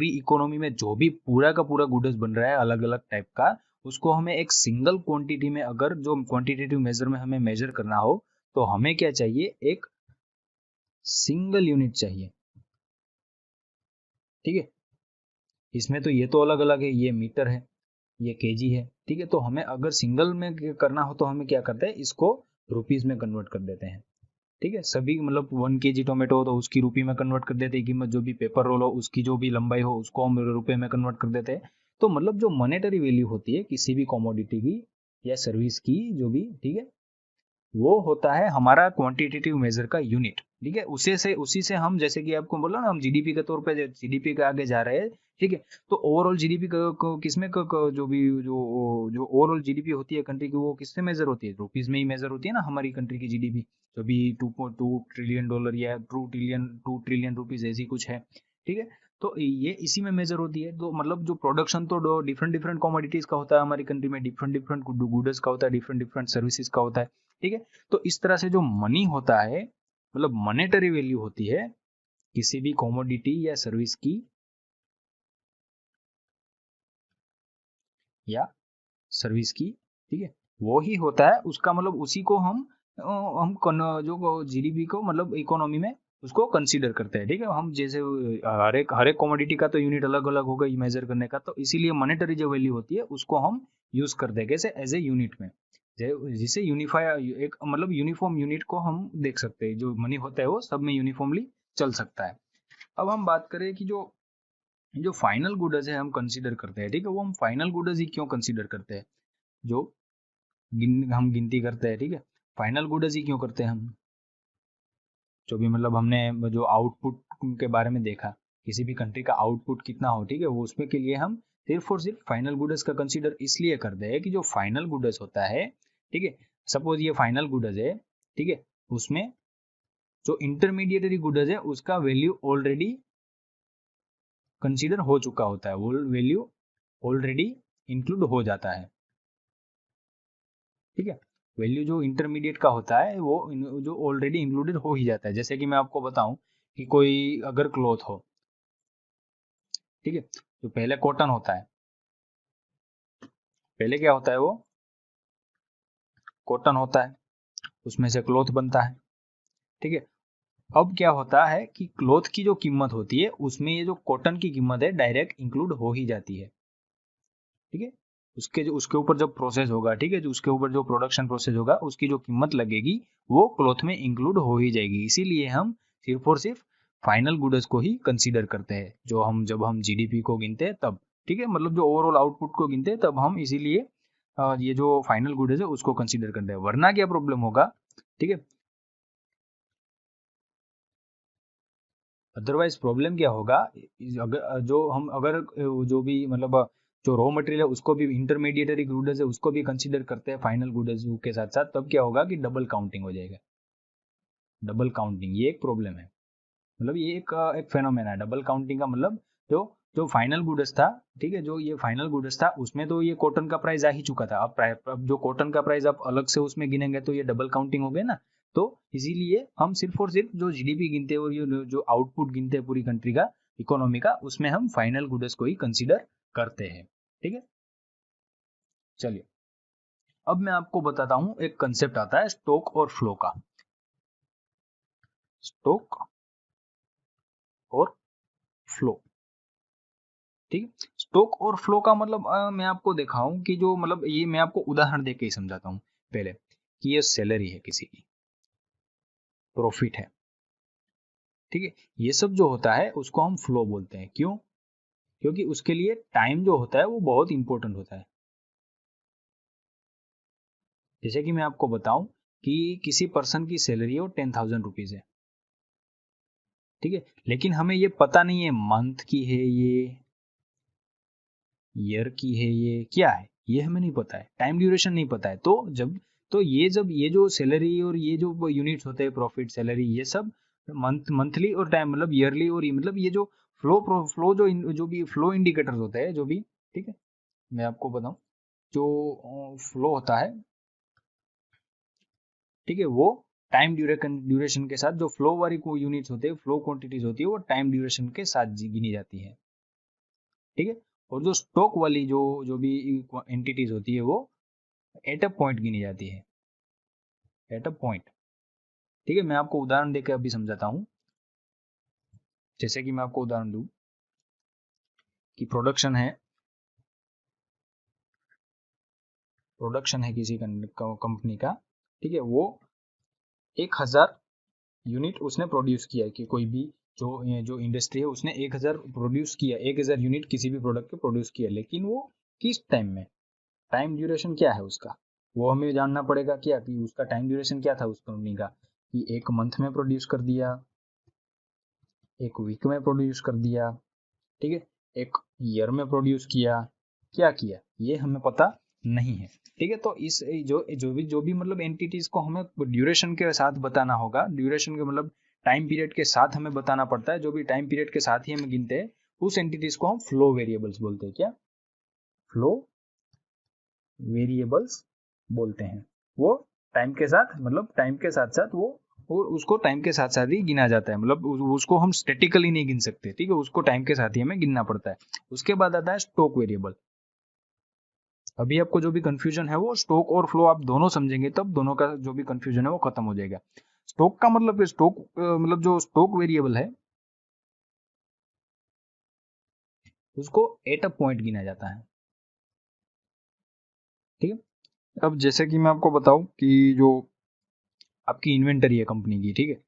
इकोनॉमी में जो भी पूरा का पूरा गुड्स बन रहा है अलग अलग टाइप का, उसको हमें एक सिंगल क्वांटिटी में अगर जो क्वांटिटेटिव मेजर में हमें मेजर करना हो तो हमें क्या चाहिए, एक सिंगल यूनिट चाहिए, ठीक है। इसमें तो ये तो अलग अलग है, ये मीटर है, ये केजी है, ठीक है। तो हमें अगर सिंगल में करना हो तो हमें क्या करते हैं, इसको रुपीज में कन्वर्ट कर देते हैं, ठीक है। सभी मतलब 1 kg टोमेटो हो तो उसकी रुपी में कन्वर्ट कर देते हैं कीमत, जो भी पेपर रोल हो उसकी जो भी लंबाई हो उसको हम रुपए में कन्वर्ट कर देते हैं। तो मतलब जो मॉनेटरी वैल्यू होती है किसी भी कमोडिटी की या सर्विस की जो भी, ठीक है, वो होता है हमारा क्वांटिटेटिव मेजर का यूनिट, ठीक है। उसी से हम, जैसे कि आपको बोला ना, हम जीडीपी के तौर पे जीडीपी के आगे जा रहे हैं, ठीक है। तो ओवरऑल जीडीपी किसमें जो भी जो ओवरऑल जीडीपी होती है कंट्री की, वो किससे मेजर होती है? रुपीज में ही मेजर होती है ना हमारी कंट्री की जीडीपी। जो भी $2.2 ट्रिलियन या 2 ट्रिलियन रुपीज ऐसी कुछ है, ठीक है। तो ये इसी में मेजर होती है। तो मतलब जो प्रोडक्शन तो डिफरेंट डिफरेंट कमोडिटीज का होता है हमारी कंट्री में, डिफरेंट डिफरेंट गुड्स का होता है, डिफरेंट डिफरेंट सर्विसेज का होता है, ठीक है। तो इस तरह से जो मनी होता है, मतलब मॉनेटरी वैल्यू होती है किसी भी कमोडिटी या सर्विस की या सर्विस की, ठीक है। वो ही होता है उसका, मतलब उसी को जो जीडीपी को, मतलब इकोनॉमी में उसको कंसीडर करते हैं, ठीक है। हम जैसे हर एक कमोडिटी का तो यूनिट अलग अलग होगा मेजर करने का, तो इसीलिए मॉनेटरी जो वैल्यू होती है उसको हम यूज करते हैं कैसे, एज ए यूनिट में, जिसे यूनिफाई एक मतलब यूनिफॉर्म यूनिट को हम देख सकते हैं। जो मनी होता है वो सब में यूनिफॉर्मली चल सकता है। अब हम बात करें कि जो जो फाइनल गुड्स है हम कंसीडर करते हैं, ठीक है। वो हम फाइनल गुड्स ही क्यों कंसीडर करते हैं? जो हम गिनती करते हैं, ठीक है। फाइनल गुड्स ही क्यों करते हैं हम? जो भी मतलब हमने जो आउटपुट के बारे में देखा, किसी भी कंट्री का आउटपुट कितना हो, ठीक है, वो उसमें के लिए हम सिर्फ और सिर्फ फाइनल गुड्स का कंसीडर इसलिए करते हैं कि जो फाइनल गुड्स होता है, ठीक है, सपोज ये फाइनल गुड्स है, ठीक है, उसमें जो इंटरमीडिएटरी गुड्स है उसका वैल्यू ऑलरेडी कंसीडर हो चुका होता है, वो वैल्यू ऑलरेडी इंक्लूड हो जाता है, ठीक है। वैल्यू जो इंटरमीडिएट का होता है वो जो ऑलरेडी इंक्लूडेड हो ही जाता है। जैसे कि मैं आपको बताऊं कि कोई अगर क्लॉथ हो, ठीक है, तो पहले कॉटन होता है, पहले क्या होता है, वो कॉटन होता है, उसमें से क्लॉथ बनता है, ठीक है। अब क्या होता है कि क्लॉथ की जो कीमत होती है उसमें ये जो कॉटन की कीमत है डायरेक्ट इंक्लूड हो ही जाती है, ठीक है। उसके ऊपर जब प्रोसेस होगा, ठीक है, जो उसके ऊपर जो प्रोडक्शन प्रोसेस होगा उसकी जो कीमत लगेगी वो क्लॉथ में इंक्लूड हो ही जाएगी। इसीलिए हम सिर्फ और सिर्फ फाइनल गुड्स को ही कंसीडर करते हैं, जब हम जीडीपी को गिनते हैं तब, ठीक है, मतलब जो ओवरऑल आउटपुट को गिनते हैं तब हम इसीलिए ये जो फाइनल गुड्स है उसको कंसीडर करते हैं। वरना क्या प्रॉब्लम होगा, ठीक है, अदरवाइज प्रॉब्लम क्या होगा, अगर जो भी मतलब जो रॉ मटेरियल है उसको भी, इंटरमीडिएटरी गुड्स है उसको भी कंसीडर करते हैं फाइनल गुड्स के साथ साथ, तब क्या होगा कि डबल काउंटिंग हो जाएगा। डबल काउंटिंग ये एक प्रॉब्लम है, मतलब ये एक फेनोमेना है डबल काउंटिंग का। मतलब जो जो फाइनल गुड्स था, ठीक है, जो ये फाइनल गुड्स था उसमें तो ये कॉटन का प्राइस आ ही चुका था। अब जो कॉटन का प्राइस आप अलग से उसमें गिनेंगे तो ये डबल काउंटिंग हो गया ना। तो इसीलिए हम सिर्फ और सिर्फ जो जीडीपी गिनते हैं और ये जो आउटपुट गिनते हैं पूरी कंट्री का, इकोनॉमी का, उसमें हम फाइनल गुड्स को ही कंसिडर करते हैं, ठीक है। चलिए, अब मैं आपको बताता हूँ, एक कंसेप्ट आता है स्टॉक और फ्लो का। स्टॉक और फ्लो, ठीक है। स्टॉक और फ्लो का मतलब मैं आपको दिखाऊं कि जो मतलब ये मैं आपको उदाहरण देके ही समझाता हूँ पहले, कि ये सैलरी है किसी की, प्रॉफिट है, ठीक है। ये सब जो होता है उसको हम फ्लो बोलते हैं। क्यों? क्योंकि उसके लिए टाइम जो होता है वो बहुत इंपॉर्टेंट होता है। जैसे कि मैं आपको बताऊं कि किसी पर्सन की सैलरी हो 10,000 रुपीज है, ठीक है, लेकिन हमें ये पता नहीं है मंथ की है ये, ईयर की है ये, क्या है ये हमें नहीं पता है, टाइम ड्यूरेशन नहीं पता है। जब ये जो सैलरी और ये जो यूनिट्स होते हैं, प्रॉफिट, सैलरी, ये सब मंथली और टाइम मतलब ईयरली, और ये मतलब ये जो फ्लो जो भी फ्लो इंडिकेटर्स होते हैं जो भी, ठीक है, मैं आपको बताऊं, जो फ्लो होता है, ठीक है, वो टाइम ड्यूरेशन के साथ, जो फ्लो वाली को यूनिट्स होते हैं, फ्लो क्वांटिटीज होती है, वो टाइम ड्यूरेशन के साथ गिनी जाती है, ठीक है। और जो स्टॉक वाली जो भी एंटिटीज होती है वो एट अ पॉइंट गिनी जाती है, एट अ पॉइंट, ठीक है। मैं आपको उदाहरण देकर अभी समझाता हूँ। जैसे कि मैं आपको उदाहरण दूं कि प्रोडक्शन है किसी कंपनी का, ठीक है, वो 1,000 यूनिट उसने प्रोड्यूस किया है, कि कोई भी जो इंडस्ट्री है उसने 1,000 प्रोड्यूस किया, 1,000 यूनिट किसी भी प्रोडक्ट के प्रोड्यूस किया, लेकिन वो किस टाइम में, टाइम ड्यूरेशन क्या है उसका, वो हमें जानना पड़ेगा क्या कि उसका टाइम ड्यूरेशन क्या था उस कंपनी का, कि एक मंथ में प्रोड्यूस कर दिया, एक वीक में प्रोड्यूस कर दिया, ठीक है, एक ईयर में प्रोड्यूस किया, क्या किया, ये हमें पता नहीं है। ठीक है, तो इस जो भी मतलब एंटिटीज को हमें ड्यूरेशन के साथ बताना होगा, ड्यूरेशन के मतलब टाइम पीरियड के साथ हमें बताना पड़ता है, जो भी टाइम पीरियड के साथ ही हम गिनते हैं उस एंटिटीज को हम फ्लो वेरिएबल्स बोलते हैं। क्या फ्लो वेरिएबल्स बोलते हैं। वो टाइम के साथ मतलब टाइम के साथ साथ वो और उसको टाइम के साथ साथ ही गिना जाता है, मतलब उसको हम स्टेटिकली नहीं गिन सकते, ठीक है, उसको टाइम के साथ ही हमें गिनना पड़ता है। उसके बाद आता है स्टॉक वेरिएबल। अभी आपको जो भी कंफ्यूजन है वो स्टॉक और फ्लो आप दोनों समझेंगे तब दोनों का जो भी कंफ्यूजन है वो खत्म हो जाएगा। स्टॉक का मतलब स्टॉक मतलब जो स्टॉक वेरिएबल है उसको एट अ पॉइंट गिना जाता है। ठीक है, अब जैसे कि मैं आपको बताऊं कि जो आपकी इन्वेंटरी है कंपनी की, ठीक है,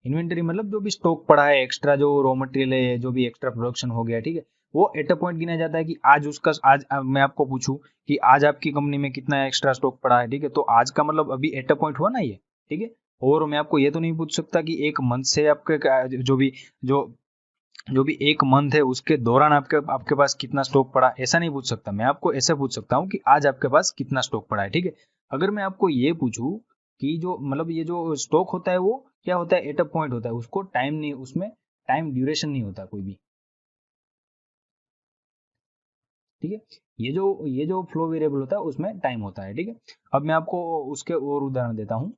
इन्वेंटरी मतलब जो भी स्टॉक पड़ा है, एक्स्ट्रा जो रॉ मटेरियल है, जो भी एक्स्ट्रा प्रोडक्शन हो गया, ठीक है, वो एट अ पॉइंट गिना जाता है कि आज उसका आज मैं आपको पूछूं कि आज आपकी कंपनी में कितना एक्स्ट्रा स्टॉक पड़ा है, ठीक है, तो आज का मतलब अभी एट अ पॉइंट हुआ ना ये, ठीक है। और मैं आपको ये तो नहीं पूछ सकता कि एक मंथ से आपके जो जो भी एक मंथ है उसके दौरान आपके आपके पास कितना स्टॉक पड़ा, ऐसा नहीं पूछ सकता। मैं आपको ऐसे पूछ सकता हूँ कि आज आपके पास कितना स्टॉक पड़ा है, ठीक है। अगर मैं आपको ये पूछूं कि जो मतलब ये जो स्टॉक होता है वो क्या होता है, एट अ पॉइंट होता है, उसको टाइम नहीं, उसमें टाइम ड्यूरेशन नहीं होता कोई भी। ठीक है, ये जो फ्लो वेरिएबल होता है उसमें टाइम होता है। ठीक है, अब मैं आपको उसके और उदाहरण देता हूँ।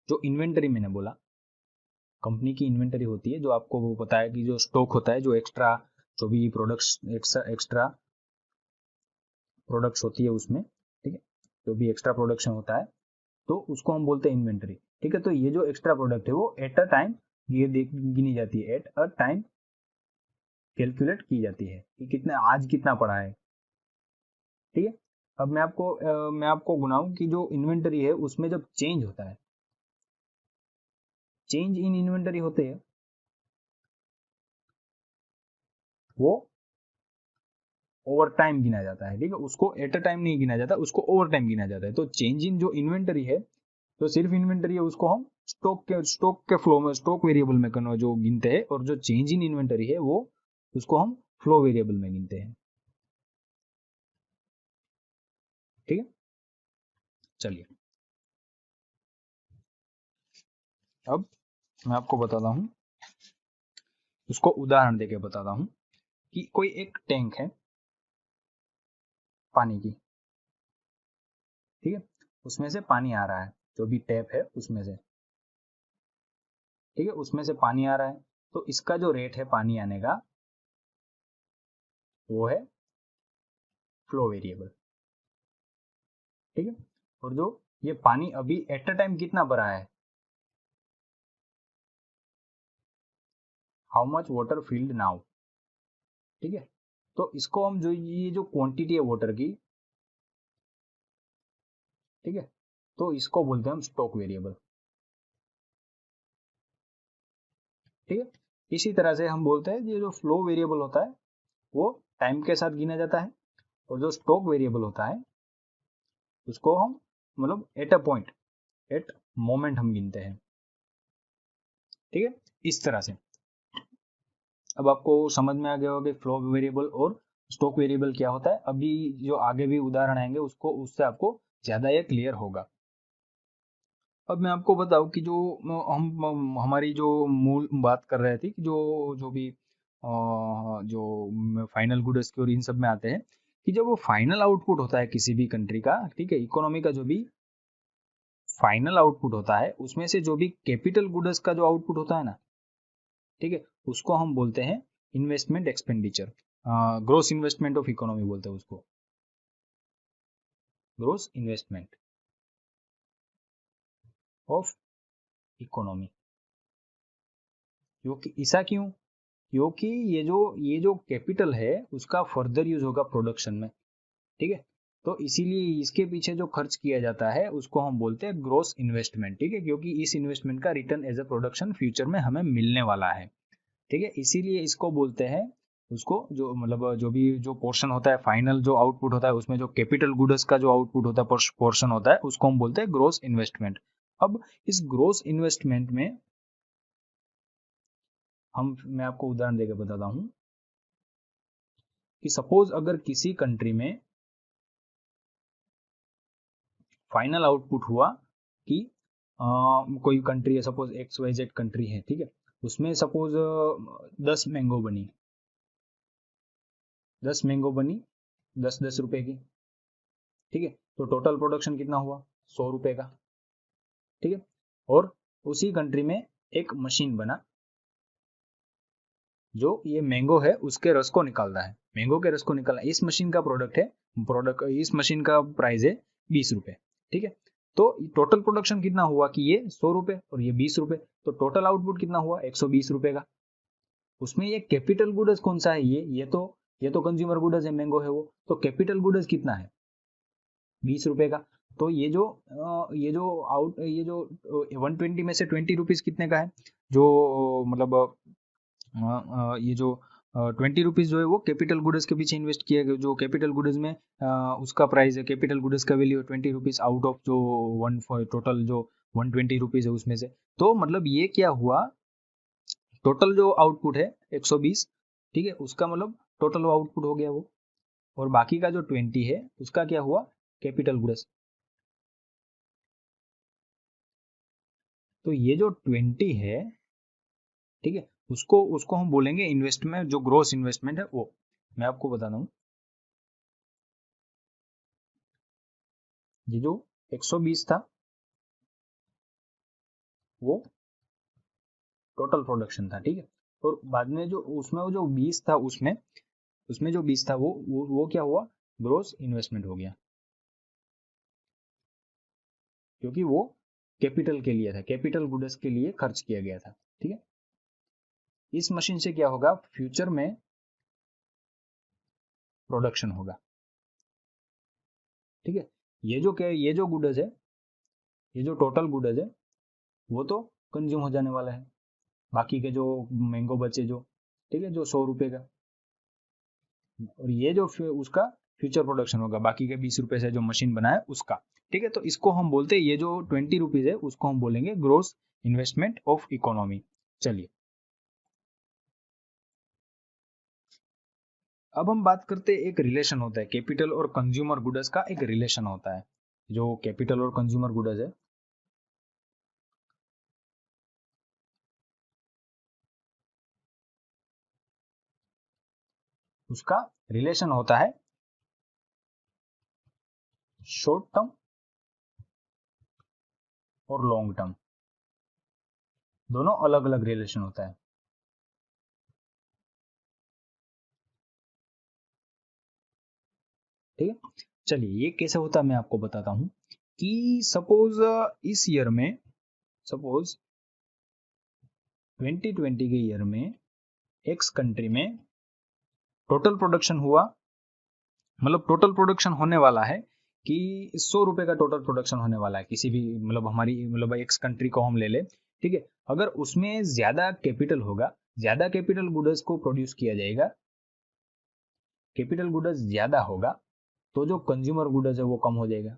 जो इन्वेंटरी मैंने बोला, कंपनी की इन्वेंटरी होती है, जो आपको वो पता है कि जो स्टॉक होता है, जो एक्स्ट्रा जो भी प्रोडक्ट्स एक्स्ट्रा प्रोडक्ट्स होती है उसमें, ठीक है, जो भी एक्स्ट्रा प्रोडक्शन होता है तो उसको हम बोलते हैं इन्वेंटरी। ठीक है, तो ये जो एक्स्ट्रा प्रोडक्ट है वो एट अ टाइम ये गिनी जाती है, एट अ टाइम कैलकुलेट की जाती है कि कितना आज कितना पड़ा है। ठीक है, अब मैं आपको गुनाऊं कि जो इन्वेंटरी है उसमें जब चेंज होता है, चेंज इन इन्वेंटरी होते हैं वो ओवर टाइम गिना जाता है। ठीक है, उसको एट अ टाइम नहीं गिना जाता, उसको ओवर टाइम गिना जाता है। तो चेंज इन जो इन्वेंटरी है, तो सिर्फ इन्वेंटरी है उसको हम स्टॉक के फ्लो में, स्टॉक वेरिएबल में जो गिनते हैं, और जो चेंज इन इन्वेंटरी है वो उसको हम फ्लो वेरिएबल में गिनते हैं। ठीक है, चलिए अब मैं आपको बताता हूँ, उसको उदाहरण देके बताता हूँ कि कोई एक टैंक है पानी की, ठीक है, उसमें से पानी आ रहा है, जो भी टैप है उसमें से, ठीक है, उसमें से पानी आ रहा है, तो इसका जो रेट है पानी आने का वो है फ्लो वेरिएबल। ठीक है, और जो ये पानी अभी एट अ टाइम कितना भरा है, how much water field now. ठीक है, तो इसको हम जो ये जो क्वांटिटी है वाटर की, ठीक है, तो इसको बोलते हैं हम स्टॉक वेरिएबल। ठीक है, इसी तरह से हम बोलते हैं ये जो फ्लो वेरिएबल होता है वो टाइम के साथ गिना जाता है, और जो स्टॉक वेरिएबल होता है उसको हम मतलब at a point, at moment हम गिनते हैं। ठीक है, इस तरह से अब आपको समझ में आ गया होगा कि फ्लो वेरिएबल और स्टॉक वेरिएबल क्या होता है। अभी जो आगे भी उदाहरण आएंगे उसको उससे आपको ज्यादा ये क्लियर होगा। अब मैं आपको बताऊं कि जो हम हमारी जो मूल बात कर रहे थे कि जो जो भी जो फाइनल गुड्स की और इन सब में आते हैं कि जब वो फाइनल आउटपुट होता है किसी भी कंट्री का, ठीक है, इकोनॉमी का जो भी फाइनल आउटपुट होता है उसमें से जो भी कैपिटल गुड्स का जो आउटपुट होता है ना, ठीक है, उसको हम बोलते हैं investment expenditure, gross investment of economy बोलते हैं उसको, ग्रोस इन्वेस्टमेंट ऑफ इकोनॉमी। क्योंकि ऐसा क्यों, क्योंकि ये जो कैपिटल है उसका फर्दर यूज होगा प्रोडक्शन में। ठीक है, तो इसीलिए इसके पीछे जो खर्च किया जाता है उसको हम बोलते हैं ग्रोस इन्वेस्टमेंट। ठीक है, क्योंकि इस इन्वेस्टमेंट का return as a production future में हमें मिलने वाला है। ठीक है, इसीलिए इसको बोलते हैं उसको जो मतलब जो पोर्शन होता है, फाइनल जो आउटपुट होता है, उसमें जो कैपिटल गुड्स का जो आउटपुट होता है, पोर्शन होता है, उसको हम बोलते हैं ग्रोस इन्वेस्टमेंट। अब इस ग्रोस इन्वेस्टमेंट में मैं आपको उदाहरण देकर बताता हूं कि सपोज अगर किसी कंट्री में फाइनल आउटपुट हुआ कि कोई कंट्री है, सपोज XYZ कंट्री है, ठीक है, उसमें सपोज 10 मैंगो बनी 10-10 रुपए की, ठीक है, तो टोटल प्रोडक्शन कितना हुआ, 100 रुपए का, ठीक है। और उसी कंट्री में एक मशीन बना जो ये मैंगो है उसके रस को निकालता है, मैंगो के रस को निकालना, इस मशीन का इस मशीन का प्राइस है 20 रुपए, ठीक है। तो टोटल प्रोडक्शन कितना हुआ कि ये 100 रुपए और ये 20 रुपए, तो टोटल आउटपुट कितना हुआ 120 रुपए का। उसमें ये कैपिटल गुड्स कौन सा है, ये तो कंज्यूमर गुड्स है, मैंगो है वो, तो कैपिटल गुड्स कितना है 20 रुपए का। तो ये जो 120 में से 20 रुपीज कितने का है, जो मतलब ये जो 20 रुपीज जो है वो कैपिटल गुड्स के पीछे इन्वेस्ट किया गया, जो कैपिटल गुड्स में उसका प्राइस है, कैपिटल गुड्स का वैल्यू 20 रुपीज आउट ऑफ जो टोटल जो 120 रुपीज है उसमें से। तो मतलब ये क्या हुआ, टोटल जो आउटपुट है 120, ठीक है, उसका मतलब टोटल आउटपुट हो गया वो, और बाकी का जो 20 है उसका क्या हुआ, कैपिटल गुड्स। तो ये जो 20 है, ठीक है, उसको उसको हम बोलेंगे इन्वेस्टमेंट, जो ग्रोस इन्वेस्टमेंट है वो। मैं आपको बताता हूँ, ये जो 120 था वो टोटल प्रोडक्शन था, ठीक है, और बाद में जो उसमें वो जो 20 था, उसमें जो 20 था वो क्या हुआ, ग्रोस इन्वेस्टमेंट हो गया, क्योंकि वो कैपिटल के लिए था, कैपिटल गुड्स के लिए खर्च किया गया था, ठीक है। इस मशीन से क्या होगा, फ्यूचर में प्रोडक्शन होगा, ठीक है। ये जो गुड्स है, ये जो टोटल गुड्स है वो तो कंज्यूम हो जाने वाला है, बाकी के जो मैंगो बचे जो, ठीक है, जो 100 रुपए का, और ये जो उसका फ्यूचर प्रोडक्शन होगा, बाकी के 20 रुपए से जो मशीन बनाया उसका, ठीक है। तो इसको हम बोलते हैं, ये जो 20 रुपीज है उसको हम बोलेंगे ग्रोस इन्वेस्टमेंट ऑफ इकोनॉमी। चलिए अब हम बात करते हैं, एक रिलेशन होता है कैपिटल और कंज्यूमर गुड्स का, एक रिलेशन होता है, जो कैपिटल और कंज्यूमर गुड्स है उसका रिलेशन होता है शॉर्ट टर्म और लॉन्ग टर्म, दोनों अलग अलग रिलेशन होता है, ठीक है। चलिए ये कैसे होता है मैं आपको बताता हूं कि सपोज इस ईयर में, सपोज 2020 के ईयर में एक्स कंट्री में टोटल प्रोडक्शन हुआ, मतलब टोटल प्रोडक्शन होने वाला है कि 100 रुपए का टोटल प्रोडक्शन होने वाला है, किसी भी मतलब हमारी मतलब एक्स कंट्री को हम ले ले, ठीक है। अगर उसमें ज्यादा कैपिटल होगा, ज्यादा कैपिटल गुड्स को प्रोड्यूस किया जाएगा, कैपिटल गुड्स ज्यादा होगा, तो जो कंज्यूमर गुड्स है वो कम हो जाएगा,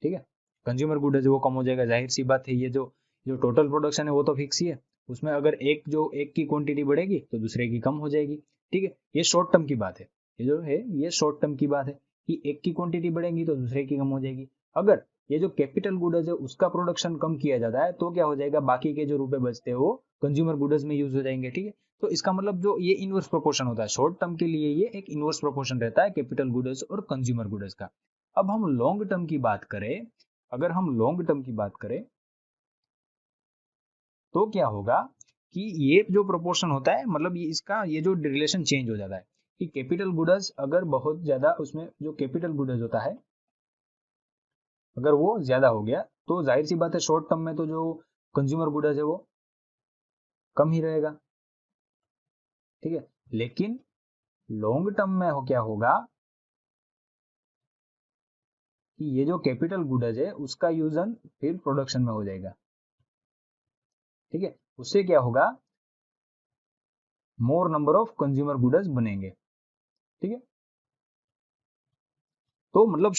ठीक है। कंज्यूमर गुड्स है वो कम हो जाएगा, जाहिर सी बात है, ये जो टोटल प्रोडक्शन है वो तो फिक्स ही है, उसमें अगर एक की क्वांटिटी बढ़ेगी तो दूसरे की कम हो जाएगी, ठीक है। ये शॉर्ट टर्म की बात है, ये जो है ये शॉर्ट टर्म की बात है कि एक की क्वांटिटी बढ़ेगी तो दूसरे की कम हो जाएगी। अगर ये जो कैपिटल गुड्स है उसका प्रोडक्शन कम किया जाता है तो क्या हो जाएगा, बाकी के जो रुपए बचते हैं वो कंज्यूमर गुड्स में यूज हो जाएंगे, ठीक है। तो इसका मतलब जो ये इनवर्स प्रोपोर्शन होता है, शॉर्ट टर्म के लिए ये एक इनवर्स प्रोपोर्शन रहता है कैपिटल गुड्स और कंज्यूमर गुड्स का। अब हम लॉन्ग टर्म की बात करें, अगर हम लॉन्ग टर्म की बात करें तो क्या होगा कि ये जो प्रोपोर्शन होता है, मतलब ये जो रिलेशन चेंज हो जाता है कि कैपिटल गुड्स अगर बहुत ज्यादा, उसमें जो कैपिटल गुड्स होता है अगर वो ज्यादा हो गया तो जाहिर सी बात है शॉर्ट टर्म में तो जो कंज्यूमर गुड्स है वो कम ही रहेगा, ठीक है। लेकिन लॉन्ग टर्म में क्या होगा कि ये जो कैपिटल गुड्स है उसका यूजन फिर प्रोडक्शन में हो जाएगा, ठीक है। उससे क्या होगा मोर नंबर ऑफ कंज्यूमर गुड्स बनेंगे, ठीक है। तो मतलब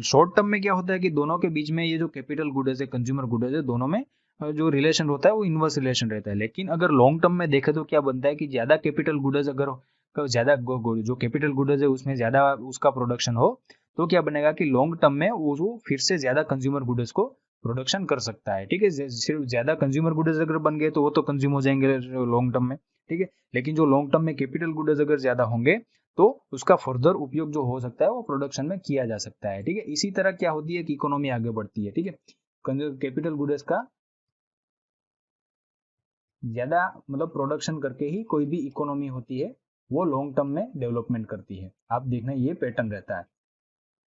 शॉर्ट टर्म में क्या होता है कि दोनों के बीच में ये जो कैपिटल गुड्स है, कंज्यूमर गुड्स है, दोनों में जो रिलेशन होता है वो इनवर्स रिलेशन रहता है। लेकिन अगर लॉन्ग टर्म में देखें तो क्या बनता है कि ज्यादा कैपिटल गुड्स अगर ज्यादा जो कैपिटल गुड्स है उसमें ज्यादा उसका प्रोडक्शन हो, तो क्या बनेगा कि लॉन्ग टर्म में वो फिर से ज्यादा कंज्यूमर गुड्स को प्रोडक्शन कर सकता है, ठीक है। सिर्फ ज्यादा कंज्यूमर गुड्स अगर बन गए तो वो तो कंज्यूम हो जाएंगे लॉन्ग टर्म में, ठीक है। लेकिन जो लॉन्ग टर्म में कैपिटल गुड्स अगर ज्यादा होंगे तो उसका फर्दर उपयोग जो हो सकता है वो प्रोडक्शन में किया जा सकता है, ठीक है। इसी तरह क्या होती है कि इकोनॉमी आगे बढ़ती है, ठीक है। कैपिटल गुड्स का ज्यादा मतलब प्रोडक्शन करके ही कोई भी इकोनॉमी होती है वो लॉन्ग टर्म में डेवलपमेंट करती है। आप देखना ये पैटर्न रहता है,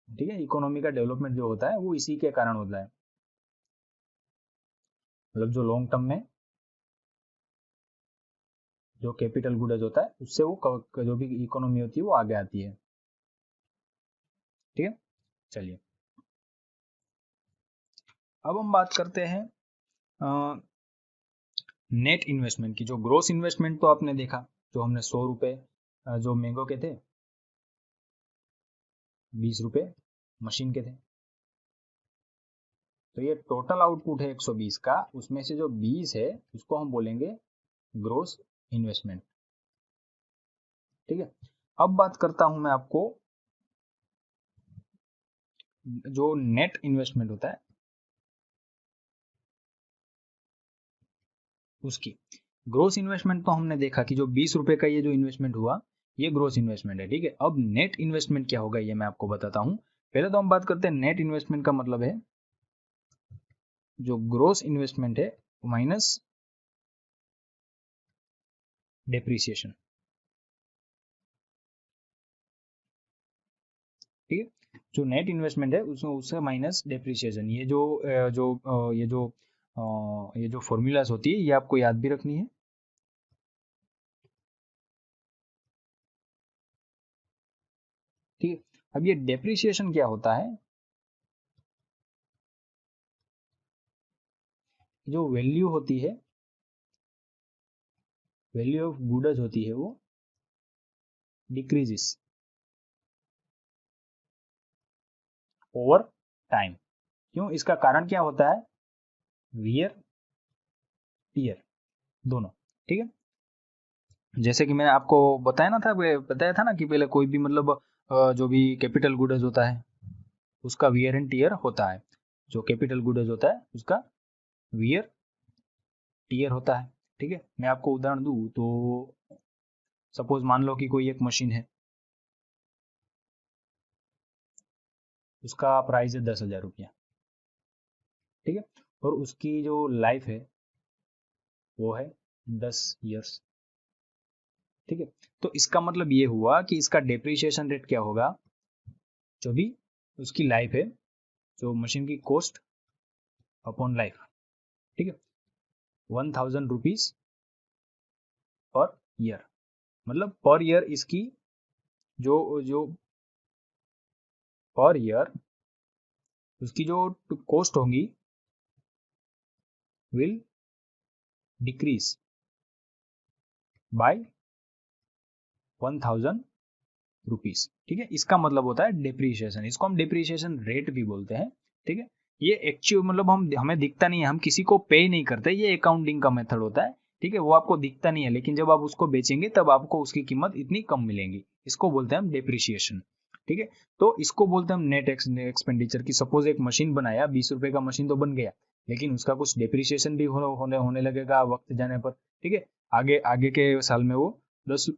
ठीक है। इकोनॉमी का डेवलपमेंट जो होता है वो इसी के कारण होता है, मतलब जो लॉन्ग टर्म में जो कैपिटल गुड्स होता है उससे वो जो भी इकोनॉमी होती है वो आगे आती है, ठीक है। चलिए अब हम बात करते हैं नेट इन्वेस्टमेंट की। जो ग्रोस इन्वेस्टमेंट तो आपने देखा, जो हमने 100 रुपए जो मैंगो के थे, 20 रुपए मशीन के थे, तो ये टोटल आउटपुट है 120 का, उसमें से जो 20 है उसको हम बोलेंगे ग्रोस इन्वेस्टमेंट, ठीक है। अब बात करता हूं मैं आपको जो नेट इन्वेस्टमेंट होता है उसकी। ग्रोस इन्वेस्टमेंट तो हमने देखा कि जो 20 रुपए का ये जो इन्वेस्टमेंट हुआ ये ग्रोस इन्वेस्टमेंट है, ठीक है। अब नेट इन्वेस्टमेंट क्या होगा ये मैं आपको बताता हूं। पहले तो हम बात करते हैं नेट इन्वेस्टमेंट का मतलब है जो ग्रोस इन्वेस्टमेंट है माइनस डेप्रिसिएशन, ठीक है। जो नेट इन्वेस्टमेंट है उसमें उससे माइनस डेप्रिसिएशन, ये जो फॉर्मूलाज होती है ये आपको याद भी रखनी है, ठीक है। अब ये डेप्रिसिएशन क्या होता है, जो वैल्यू होती है, वैल्यू ऑफ गुड्स होती है वो डिक्रीजेस ओवर टाइम। क्यों, इसका कारण क्या होता है, वियर टीयर दोनों, ठीक है। जैसे कि मैंने आपको बताया था ना कि पहले कोई भी मतलब जो भी कैपिटल गुड्स होता है उसका वियर एंड टीयर होता है। जो कैपिटल गुड्स होता है उसका वियर टीयर होता है, ठीक है। मैं आपको उदाहरण दूं तो सपोज मान लो कि कोई एक मशीन है, उसका प्राइस है 10,000 रुपया, ठीक है। और उसकी जो लाइफ है वो है 10 ईयर्स, ठीक है। तो इसका मतलब ये हुआ कि इसका डेप्रिसिएशन रेट क्या होगा, जो भी उसकी लाइफ है, जो मशीन की कॉस्ट अपॉन लाइफ, ठीक है, 1,000 रुपीज पर ईयर। मतलब पर ईयर इसकी जो जो पर ईयर उसकी जो कॉस्ट होंगी विल डिक्रीज बाय 1,000 रुपीज, ठीक है। इसका मतलब होता है डेप्रिसिएशन, इसको हम डेप्रिसिएशन रेट भी बोलते हैं, ठीक है। ये एक्चुअल मतलब हमें दिखता नहीं है, हम किसी को पे नहीं करते, ये अकाउंटिंग का मेथड होता है, ठीक है। वो आपको दिखता नहीं है लेकिन जब आप उसको बेचेंगे तब आपको उसकी कीमत इतनी कम मिलेगी, इसको बोलते हैं हम डेप्रिसिएशन, ठीक है। तो इसको बोलते हैं हम नेट एक्सपेंडिचर की। सपोज एक मशीन बनाया, 20 रुपए का मशीन तो बन गया, लेकिन उसका कुछ डेप्रिसिएशन भी होने लगेगा वक्त जाने पर, ठीक है। आगे आगे के साल में वो 10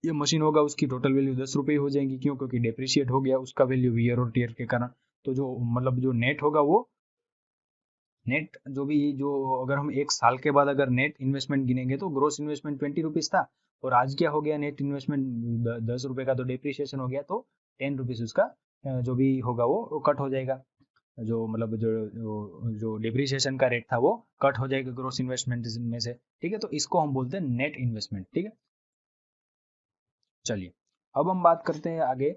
ये मशीन होगा उसकी टोटल वैल्यू 10 रुपये हो जाएगी, क्यों, क्योंकि डेप्रिशिएट हो गया उसका वैल्यू वियर और टीयर के कारण। तो जो मतलब जो नेट होगा वो नेट जो अगर हम एक साल के बाद अगर नेट इन्वेस्टमेंट गिनेंगे तो ग्रोस इन्वेस्टमेंट 20 रुपीज था, और आज क्या हो गया, नेट इन्वेस्टमेंट 10 रुपए का, तो डेप्रिसिएशन हो गया तो 10 रुपीज उसका जो भी होगा वो कट हो जाएगा, जो मतलब जो डेप्रिसिएशन का रेट था वो कट हो जाएगा ग्रोस इन्वेस्टमेंट में से, ठीक है। तो इसको हम बोलते हैं नेट इन्वेस्टमेंट, ठीक है। चलिए अब हम बात करते हैं आगे,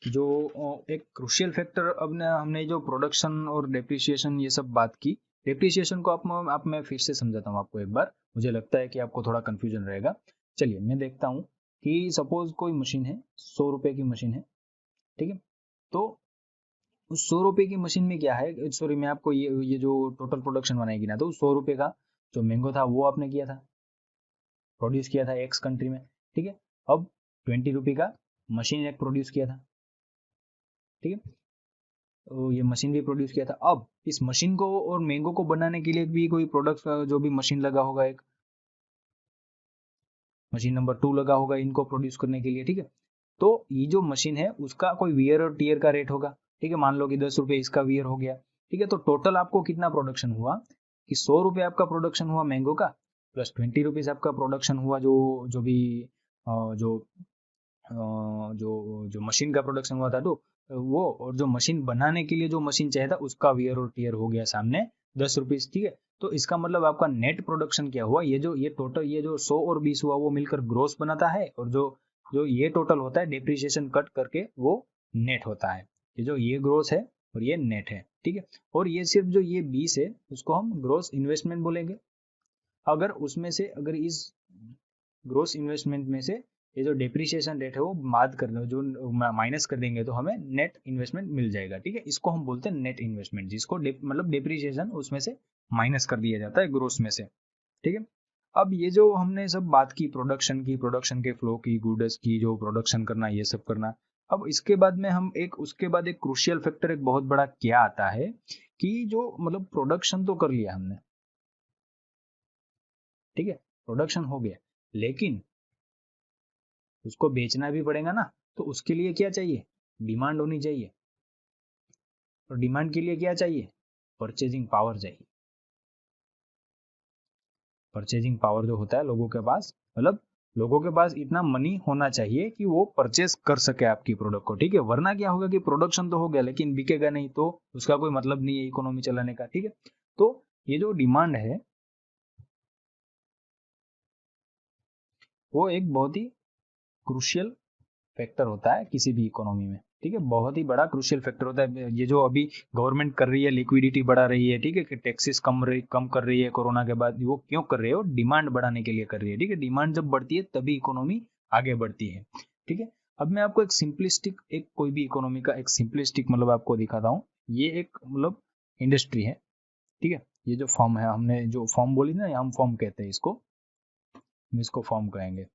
जो एक क्रुशियल फैक्टर, अब हमने जो प्रोडक्शन और डेप्रिसिएशन ये सब बात की, डेप्रिसिएशन को आप मैं फिर से समझाता हूँ आपको एक बार, मुझे लगता है कि आपको थोड़ा कन्फ्यूजन रहेगा। चलिए मैं देखता हूँ कि सपोज कोई मशीन है, 100 रुपये की मशीन है, ठीक है। तो उस 100 रुपये की मशीन में क्या है, सॉरी मैं आपको ये जो टोटल प्रोडक्शन बनाएगी ना, तो 100 रुपये का जो मैंगो था वो आपने किया था, प्रोड्यूस किया था एक्स कंट्री में, ठीक है। अब 20 रुपये का मशीन एक प्रोड्यूस किया था, ठीक है। तो ये मशीन भी प्रोड्यूस किया था। अब इस मशीन को और मैंगो को बनाने के लिए भी कोई प्रोडक्ट जो भी मशीन लगा होगा, एक मशीन नंबर 2 लगा होगा इनको प्रोड्यूस करने के लिए, ठीक है। तो ये जो मशीन है उसका कोई वियर और टीयर का रेट होगा, ठीक है। मान लो कि 10 रुपये इसका वियर हो गया, ठीक है। तो टोटल आपको कितना प्रोडक्शन हुआ कि 100 रुपये आपका प्रोडक्शन हुआ मैंगो का, प्लस 20 रुपीज आपका प्रोडक्शन हुआ जो जो भी जो जो मशीन का प्रोडक्शन हुआ था, तो वो, और जो मशीन बनाने के लिए जो मशीन चाहिए था उसका वियर और टीयर हो गया सामने 10 रुपीज, ठीक है। तो इसका मतलब आपका नेट प्रोडक्शन क्या हुआ, ये टोटल ये जो 100 और 20 हुआ वो मिलकर ग्रोस बनाता है, और जो जो ये टोटल होता है डेप्रिसिएशन कट करके वो नेट होता है। ये ग्रोस है और ये नेट है, ठीक है। और ये सिर्फ जो ये 20 है उसको हम ग्रोस इन्वेस्टमेंट बोलेंगे। अगर उसमें से अगर इस ग्रोस इन्वेस्टमेंट में से ये जो डेप्रिसिएशन रेट है वो माद कर जो माइनस कर देंगे तो हमें नेट इन्वेस्टमेंट मिल जाएगा, ठीक है। इसको हम बोलते हैं नेट इन्वेस्टमेंट, जिसको मतलब डेप्रिसिएशन उसमें से माइनस कर दिया जाता है ग्रोस में से, ठीक है। अब ये जो हमने सब बात की प्रोडक्शन के फ्लो की, गुड्स की जो प्रोडक्शन करना, ये सब करना। अब इसके बाद में हम उसके बाद एक क्रूशियल फैक्टर एक बहुत बड़ा क्या आता है कि जो मतलब प्रोडक्शन तो कर लिया हमने, ठीक है, प्रोडक्शन हो गया, लेकिन उसको बेचना भी पड़ेगा ना, तो उसके लिए क्या चाहिए, डिमांड होनी चाहिए। और डिमांड के लिए क्या चाहिए, परचेजिंग पावर चाहिए। परचेजिंग पावर जो होता है लोगों के पास, मतलब लोगों के पास इतना मनी होना चाहिए कि वो परचेज कर सके आपकी प्रोडक्ट को, ठीक है। वरना क्या होगा कि प्रोडक्शन तो हो गया लेकिन बिकेगा नहीं, तो उसका कोई मतलब नहीं है इकोनॉमी चलाने का, ठीक है। तो ये जो डिमांड है वो एक बहुत ही क्रूशियल फैक्टर होता है किसी भी इकोनॉमी में, ठीक है। बहुत ही बड़ा क्रूशियल फैक्टर होता है। ये जो अभी गवर्नमेंट कर रही है, लिक्विडिटी बढ़ा रही है, ठीक है, कि टैक्सेस कम कर रही है कोरोना के बाद, वो क्यों कर रही है, वो डिमांड बढ़ाने के लिए कर रही है, ठीक है। डिमांड जब बढ़ती है तभी इकोनॉमी आगे बढ़ती है, ठीक है। अब मैं आपको एक सिंपलिस्टिक, एक कोई भी इकोनॉमी का एक सिंपलिस्टिक मतलब आपको दिखाता हूँ। ये एक मतलब इंडस्ट्री है, ठीक है। ये जो फॉर्म है, हमने जो फॉर्म बोली ना, हम फॉर्म कहते हैं इसको, हम इसको फॉर्म कहेंगे,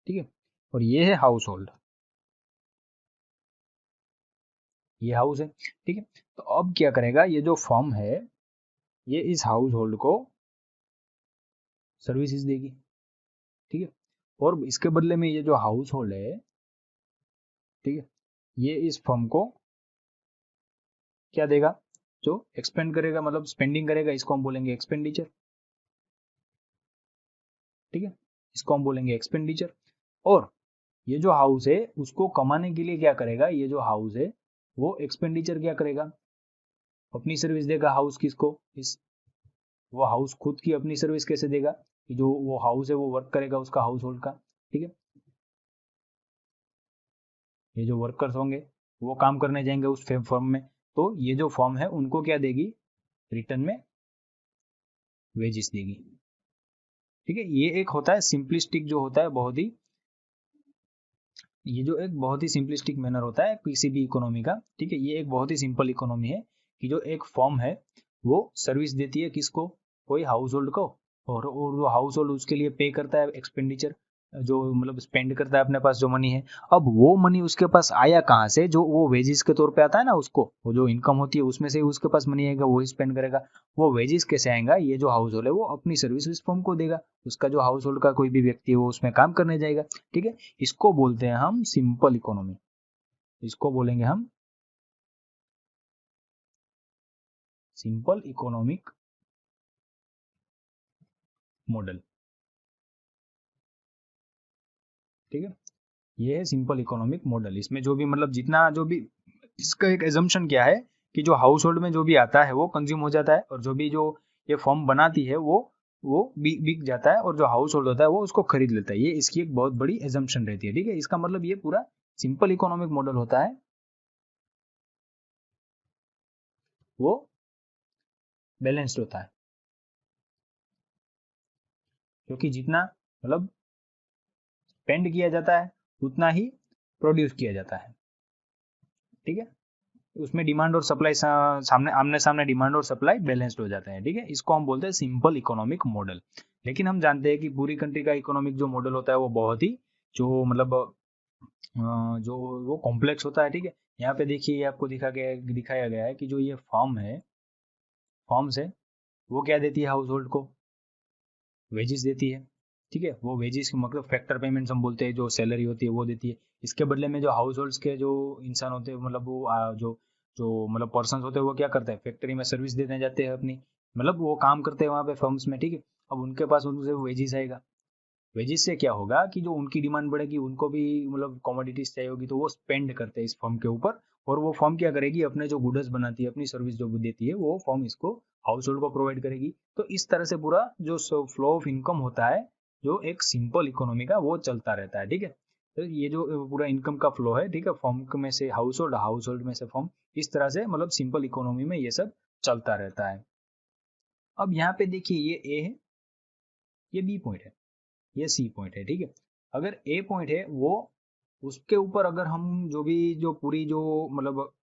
ठीक है। और ये है हाउस होल्ड, ये हाउस है, ठीक है। तो अब क्या करेगा, ये जो फर्म है ये इस हाउस होल्ड को सर्विसेज देगी, ठीक है। और इसके बदले में ये जो हाउस होल्ड है, ठीक है, ये इस फर्म को क्या देगा, जो एक्सपेंड करेगा, मतलब स्पेंडिंग करेगा, इसको हम बोलेंगे एक्सपेंडिचर, ठीक है। इसको हम बोलेंगे एक्सपेंडिचर। और ये जो हाउस है उसको कमाने के लिए क्या करेगा, ये जो हाउस है वो एक्सपेंडिचर क्या करेगा, अपनी सर्विस देगा हाउस किसको, इस वो हाउस खुद की अपनी सर्विस कैसे देगा, कि जो वो हाउस है वो वर्क करेगा उसका हाउस होल्ड का, ठीक है। ये जो वर्कर्स होंगे वो काम करने जाएंगे उस फर्म में, तो ये जो फर्म है उनको क्या देगी, रिटर्न में वेजेस देगी, ठीक है। ये एक होता है सिंपलिस्टिक जो होता है, बहुत ही, ये जो एक बहुत ही सिंपलिस्टिक मैनर होता है किसी भी इकोनॉमी का, ठीक है। ये एक बहुत ही सिंपल इकोनॉमी है कि जो एक फर्म है वो सर्विस देती है किसको, कोई हाउस होल्ड को, और वो हाउस होल्ड उसके लिए पे करता है एक्सपेंडिचर, जो मतलब स्पेंड करता है अपने पास जो मनी है। अब वो मनी उसके पास आया कहाँ से, जो वो वेजिस के तौर पे आता है ना, उसको वो जो इनकम होती है उसमें से उसके पास मनी आएगा, वो ही स्पेंड करेगा। वो वेजिस कैसे आएगा, ये जो हाउस होल्ड है वो अपनी सर्विस इस फर्म को देगा, उसका जो हाउस होल्ड का कोई भी व्यक्ति है वो उसमें काम करने जाएगा, ठीक है। इसको बोलते हैं हम सिंपल इकोनॉमी, इसको बोलेंगे हम सिंपल इकोनॉमिक मॉडल, ठीक है। ये है सिंपल इकोनॉमिक मॉडल। इसमें जो भी मतलब जितना जो भी, इसका एक एजम्पशन क्या है कि जो हाउस होल्ड में जो भी आता है वो कंज्यूम हो जाता है, और जो भी जो ये फर्म बनाती है वो बिक जाता है, और जो हाउस होल्ड होता है वो उसको खरीद लेता है। ये इसकी एक बहुत बड़ी एजम्पशन रहती है, ठीक है। इसका मतलब ये पूरा सिंपल इकोनॉमिक मॉडल होता है वो बैलेंस्ड होता है, क्योंकि जितना मतलब स्पेंड किया जाता है उतना ही प्रोड्यूस किया जाता है। ठीक है, उसमें डिमांड और सप्लाई सामने आमने सामने डिमांड और सप्लाई बैलेंस्ड हो जाते हैं। ठीक है, इसको हम बोलते हैं सिंपल इकोनॉमिक मॉडल। लेकिन हम जानते हैं कि पूरी कंट्री का इकोनॉमिक जो मॉडल होता है वो बहुत ही जो मतलब जो वो कॉम्प्लेक्स होता है। ठीक है, यहाँ पे देखिए ये आपको दिखाया गया है कि जो ये फॉर्म्स है वो क्या देती है हाउस होल्ड को, वेजेस देती है। ठीक है, वो वेजेस मतलब फैक्टर पेमेंट्स हम बोलते हैं, जो सैलरी होती है वो देती है। इसके बदले में जो हाउस होल्ड्स के जो इंसान होते हैं मतलब वो जो जो मतलब पर्सन होते हैं वो क्या करते हैं, फैक्ट्री में सर्विस देने जाते हैं अपनी, मतलब वो काम करते हैं वहाँ पे फर्म्स में। ठीक है, अब उनके पास उनसे वेजेस आएगा, वेजेस से क्या होगा कि जो उनकी डिमांड बढ़ेगी, उनको भी मतलब कमोडिटीज चाहिए होगी, तो वो स्पेंड करते हैं इस फर्म के ऊपर। और वो फर्म क्या करेगी, अपने जो गुड्स बनाती है, अपनी सर्विस जो देती है, वो फर्म इसको हाउस होल्ड को प्रोवाइड करेगी। तो इस तरह से पूरा जो फ्लो ऑफ इनकम होता है, जो एक सिंपल इकोनॉमी का, वो चलता रहता है। ठीक है, तो ये जो पूरा इनकम का फ्लो है, ठीक है, फर्म में से हाउस होल्ड, हाउस होल्ड में से फर्म, इस तरह से मतलब सिंपल इकोनॉमी में ये सब चलता रहता है। अब यहाँ पे देखिए ये ए है, ये बी पॉइंट है, ये सी पॉइंट है। ठीक है, अगर ए पॉइंट है वो, उसके ऊपर अगर हम जो भी जो पूरी जो मतलब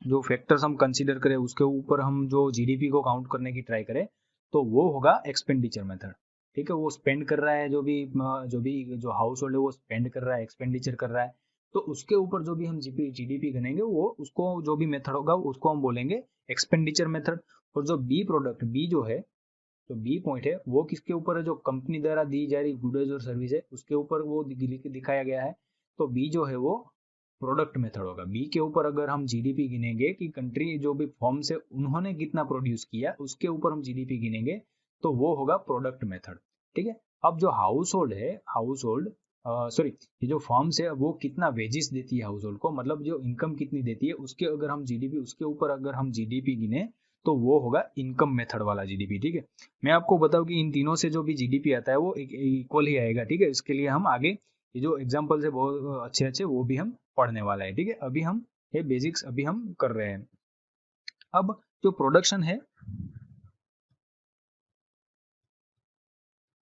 जो फैक्टर्स हम कंसीडर करें, उसके ऊपर हम जो जीडीपी को काउंट करने की ट्राई करें, तो वो होगा एक्सपेंडिचर मेथड। ठीक है, वो स्पेंड कर रहा है, जो हाउस होल्ड है वो स्पेंड कर रहा है, एक्सपेंडिचर कर रहा है, तो उसके ऊपर जो भी हम जीडीपी गिनेंगे, वो उसको जो भी मेथड होगा उसको हम बोलेंगे एक्सपेंडिचर मेथड। और जो बी प्रोडक्ट, बी जो है, तो बी पॉइंट है वो किसके ऊपर है, जो कंपनी द्वारा दी जा रही गुड्स और सर्विस है उसके ऊपर वो दिखाया गया है। तो बी जो है वो प्रोडक्ट मेथड होगा। बी के ऊपर अगर हम जीडीपी गिनेंगे कि कंट्री जो भी फॉर्म से उन्होंने कितना प्रोड्यूस किया, उसके ऊपर हम जीडीपी गिनेंगे, तो वो होगा प्रोडक्ट मेथड। ठीक है, अब जो हाउस होल्ड है, हाउस होल्ड सॉरी, ये जो फॉर्म्स है वो कितना वेजेस देती है हाउस होल्ड को, मतलब जो इनकम कितनी देती है, उसके अगर हम जीडीपी, उसके ऊपर अगर हम जीडीपी गिने, तो वो होगा इनकम मेथड वाला जीडीपी। ठीक है, मैं आपको बताऊं कि इन तीनों से जो भी जीडीपी आता है वो इक्वल ही आएगा। ठीक है, इसके लिए हम आगे ये जो एग्जांपल्स है बहुत अच्छे अच्छे, वो भी हम पढ़ने वाला है। ठीक है, अभी हम ये बेसिक्स अभी हम कर रहे हैं। अब जो प्रोडक्शन है,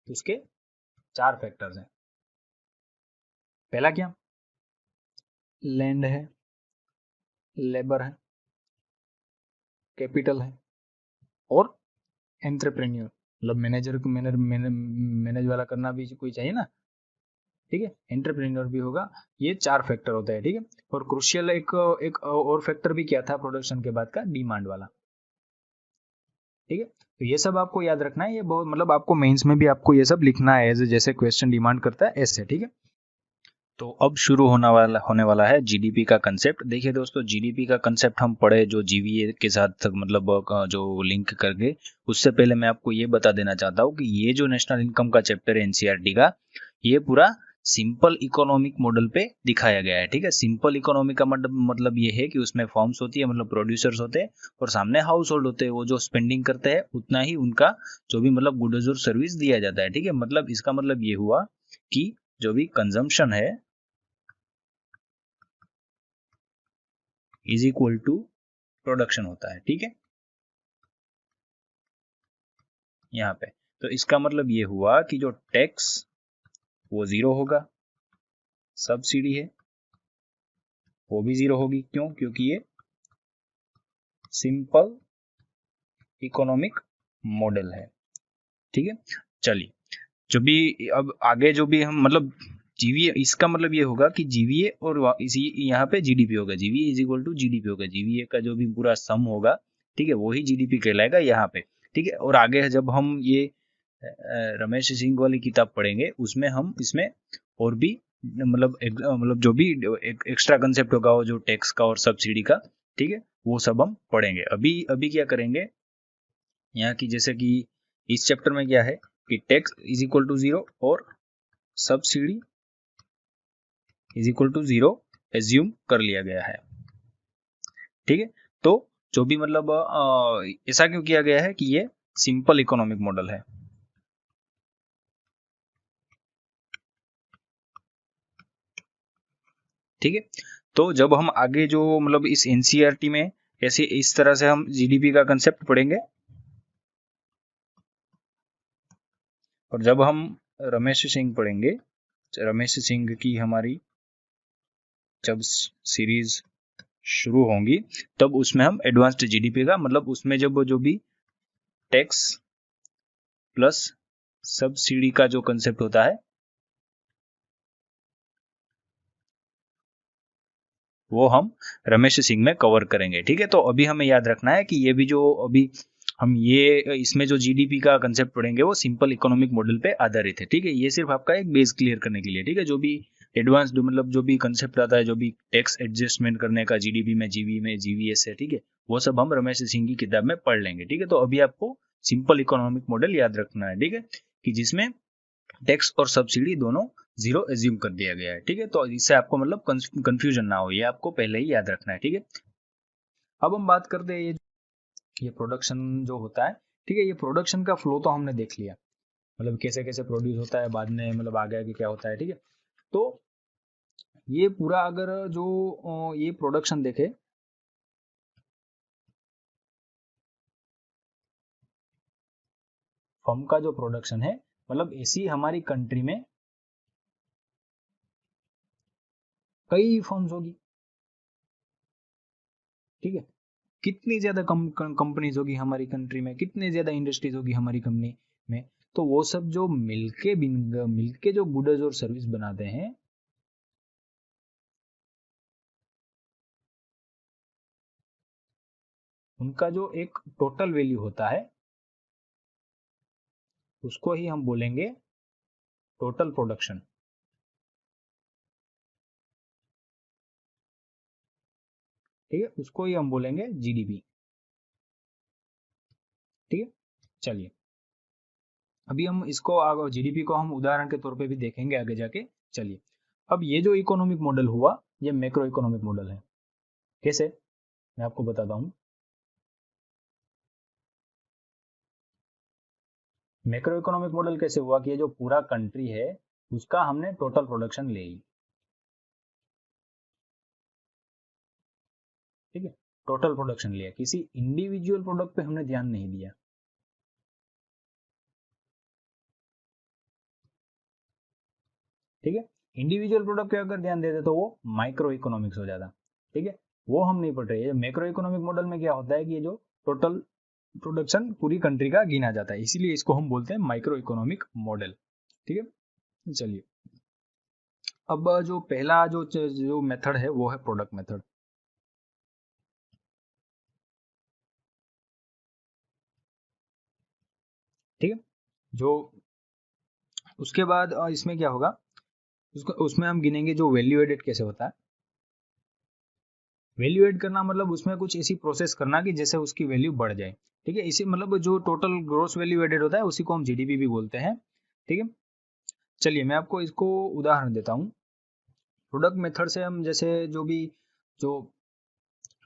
उसके 4 फैक्टर्स हैं। पहला क्या, लैंड है, लेबर है, कैपिटल है, और एंटरप्रेन्योर, मतलब मैनेजर को मैनेज वाला करना भी कोई चाहिए ना। ठीक है, एंटरप्रेन्योर भी होगा। ये 4 फैक्टर होता है। ठीक है, और क्रुशियल एक एक और फैक्टर भी क्या था प्रोडक्शन के बाद का, डिमांड वाला। ठीक है, तो ये सब आपको याद रखना है, ये बहुत मतलब आपको मेंस में भी आपको ये सब लिखना है, जैसे क्वेश्चन डिमांड करता है ऐसे। ठीक है, तो अब शुरू होने वाला है जीडीपी का कंसेप्ट। देखिए दोस्तों, जीडीपी का कंसेप्ट हम पढ़े जो जीवीए के साथ मतलब जो लिंक करके, उससे पहले मैं आपको ये बता देना चाहता हूँ कि ये जो नेशनल इनकम का चैप्टर है एनसीईआरटी का, ये पूरा सिंपल इकोनॉमिक मॉडल पे दिखाया गया है। ठीक है, सिंपल इकोनॉमी का मतलब ये है कि उसमें फॉर्म्स होती है, मतलब प्रोड्यूसर्स होते हैं, और सामने हाउस होल्ड होते हैं, वो जो स्पेंडिंग करते हैं उतना ही उनका जो भी मतलब गुड्स और सर्विस दिया जाता है। ठीक है, मतलब इसका मतलब ये हुआ कि जो भी कंजम्पशन है इज इक्वल टू प्रोडक्शन होता है। ठीक है, यहाँ पे तो इसका मतलब ये हुआ कि जो टैक्स वो 0 होगा, सब्सिडी है वो भी 0 होगी। क्यों, क्योंकि ये सिंपल इकोनॉमिक मॉडल है। ठीक है, चलिए, जो भी अब आगे जो भी हम मतलब जीवीए, इसका मतलब ये होगा कि जीवीए और इसी यहाँ पे जीडीपी होगा, GVA is equal to GDP होगा, जीवीए का जो भी पूरा सम होगा, ठीक है, वही जीडीपी कहलाएगा यहाँ पे। ठीक है, और आगे जब हम ये रमेश सिंह वाली किताब पढ़ेंगे, उसमें हम इसमें और भी मतलब जो भी एक्स्ट्रा कंसेप्ट होगा, वो जो टैक्स का और सब्सिडी का, ठीक है, वो सब हम पढ़ेंगे। अभी अभी क्या करेंगे यहाँ की, जैसे कि इस चैप्टर में क्या है कि टैक्स इज इक्वल टू 0 और subsidy is equal to 0 assume कर लिया गया है। ठीक है, तो जो भी मतलब ऐसा क्यों किया गया है कि ये सिंपल इकोनॉमिक मॉडल है। ठीक है, तो जब हम आगे जो मतलब इस एनसीईआरटी में ऐसे इस तरह से हम जीडीपी का कंसेप्ट पढ़ेंगे। और जब हम रमेश सिंह पढ़ेंगे, रमेश सिंह की हमारी जब सीरीज शुरू होंगी तब उसमें हम एडवांस्ड जीडीपी का मतलब उसमें जब जो भी टैक्स प्लस सब्सिडी का जो कंसेप्ट होता है वो हम रमेश सिंह में कवर करेंगे। ठीक है, तो अभी हमें याद रखना है कि ये भी जो अभी हम ये इसमें जो जीडीपी का कंसेप्ट पढ़ेंगे वो सिंपल इकोनॉमिक मॉडल पे आधारित है। ठीक है, ये सिर्फ आपका एक बेस क्लियर करने के लिए। ठीक है, जो भी एडवांस्ड मतलब जो भी कंसेप्ट आता है, जो भी टैक्स एडजस्टमेंट करने का जीडीपी में, जीवी में, जीवीएस है, ठीक है, वो सब हम रमेश सिंह की किताब में पढ़ लेंगे। ठीक है, तो अभी आपको सिंपल इकोनॉमिक मॉडल याद रखना है। ठीक है, कि जिसमें टैक्स और सब्सिडी दोनों जीरो एज्यूम कर दिया गया है। ठीक है, तो इससे आपको मतलब कंफ्यूजन ना हो, ये आपको पहले ही याद रखना है। ठीक है, अब हम बात करते हैं ये प्रोडक्शन जो होता है। ठीक है, ये प्रोडक्शन का फ्लो तो हमने देख लिया, मतलब कैसे कैसे प्रोड्यूस होता है, बाद में मतलब आगे आगे क्या होता है। ठीक है, तो ये पूरा अगर जो ये प्रोडक्शन देखे, फर्म का जो प्रोडक्शन है, मतलब ऐसी हमारी कंट्री में कई फर्म्स होगी। ठीक है, कितनी ज्यादा कंपनीज होगी हमारी कंट्री में, कितनी ज्यादा इंडस्ट्रीज होगी हमारी कंपनी में, तो वो सब जो मिलके जो गुड्स और सर्विस बनाते हैं, उनका जो एक टोटल वैल्यू होता है उसको ही हम बोलेंगे टोटल प्रोडक्शन। ठीक है, उसको ही हम बोलेंगे जीडीपी। ठीक है, चलिए अभी हम इसको जीडीपी को हम उदाहरण के तौर पे भी देखेंगे आगे जाके। चलिए, अब ये जो इकोनॉमिक मॉडल हुआ ये मैक्रो इकोनॉमिक मॉडल है। कैसे, मैं आपको बताता हूँ। मैक्रो इकोनॉमिक मॉडल कैसे हुआ कि ये जो पूरा कंट्री है उसका हमने टोटल प्रोडक्शन ले ली। ठीक है, टोटल प्रोडक्शन लिया, किसी इंडिविजुअल प्रोडक्ट पे हमने ध्यान नहीं दिया। ठीक है, इंडिविजुअल प्रोडक्ट पे अगर ध्यान देते तो वो माइक्रो इकोनॉमिक्स हो जाता। ठीक है, वो हम नहीं पढ़ रहे हैं। मैक्रो इकोनॉमिक मॉडल में क्या होता है कि ये जो टोटल प्रोडक्शन पूरी कंट्री का गिना जाता है, इसीलिए इसको हम बोलते हैं माइक्रो इकोनॉमिक मॉडल। ठीक है, चलिए अब जो पहला जो मेथड है वो है प्रोडक्ट मेथड। ठीक है, जो उसके बाद इसमें क्या होगा, उसमें हम गिनेंगे जो वैल्यू एडेड कैसे होता है। वैल्यू एड करना मतलब उसमें कुछ ऐसी प्रोसेस करना कि जैसे उसकी वैल्यू बढ़ जाए। ठीक है, इसी मतलब जो टोटल ग्रोस वैल्यू एडेड होता है उसी को हम जीडीपी भी बोलते हैं। ठीक है, चलिए मैं आपको इसको उदाहरण देता हूँ। प्रोडक्ट मेथड से हम जैसे जो भी जो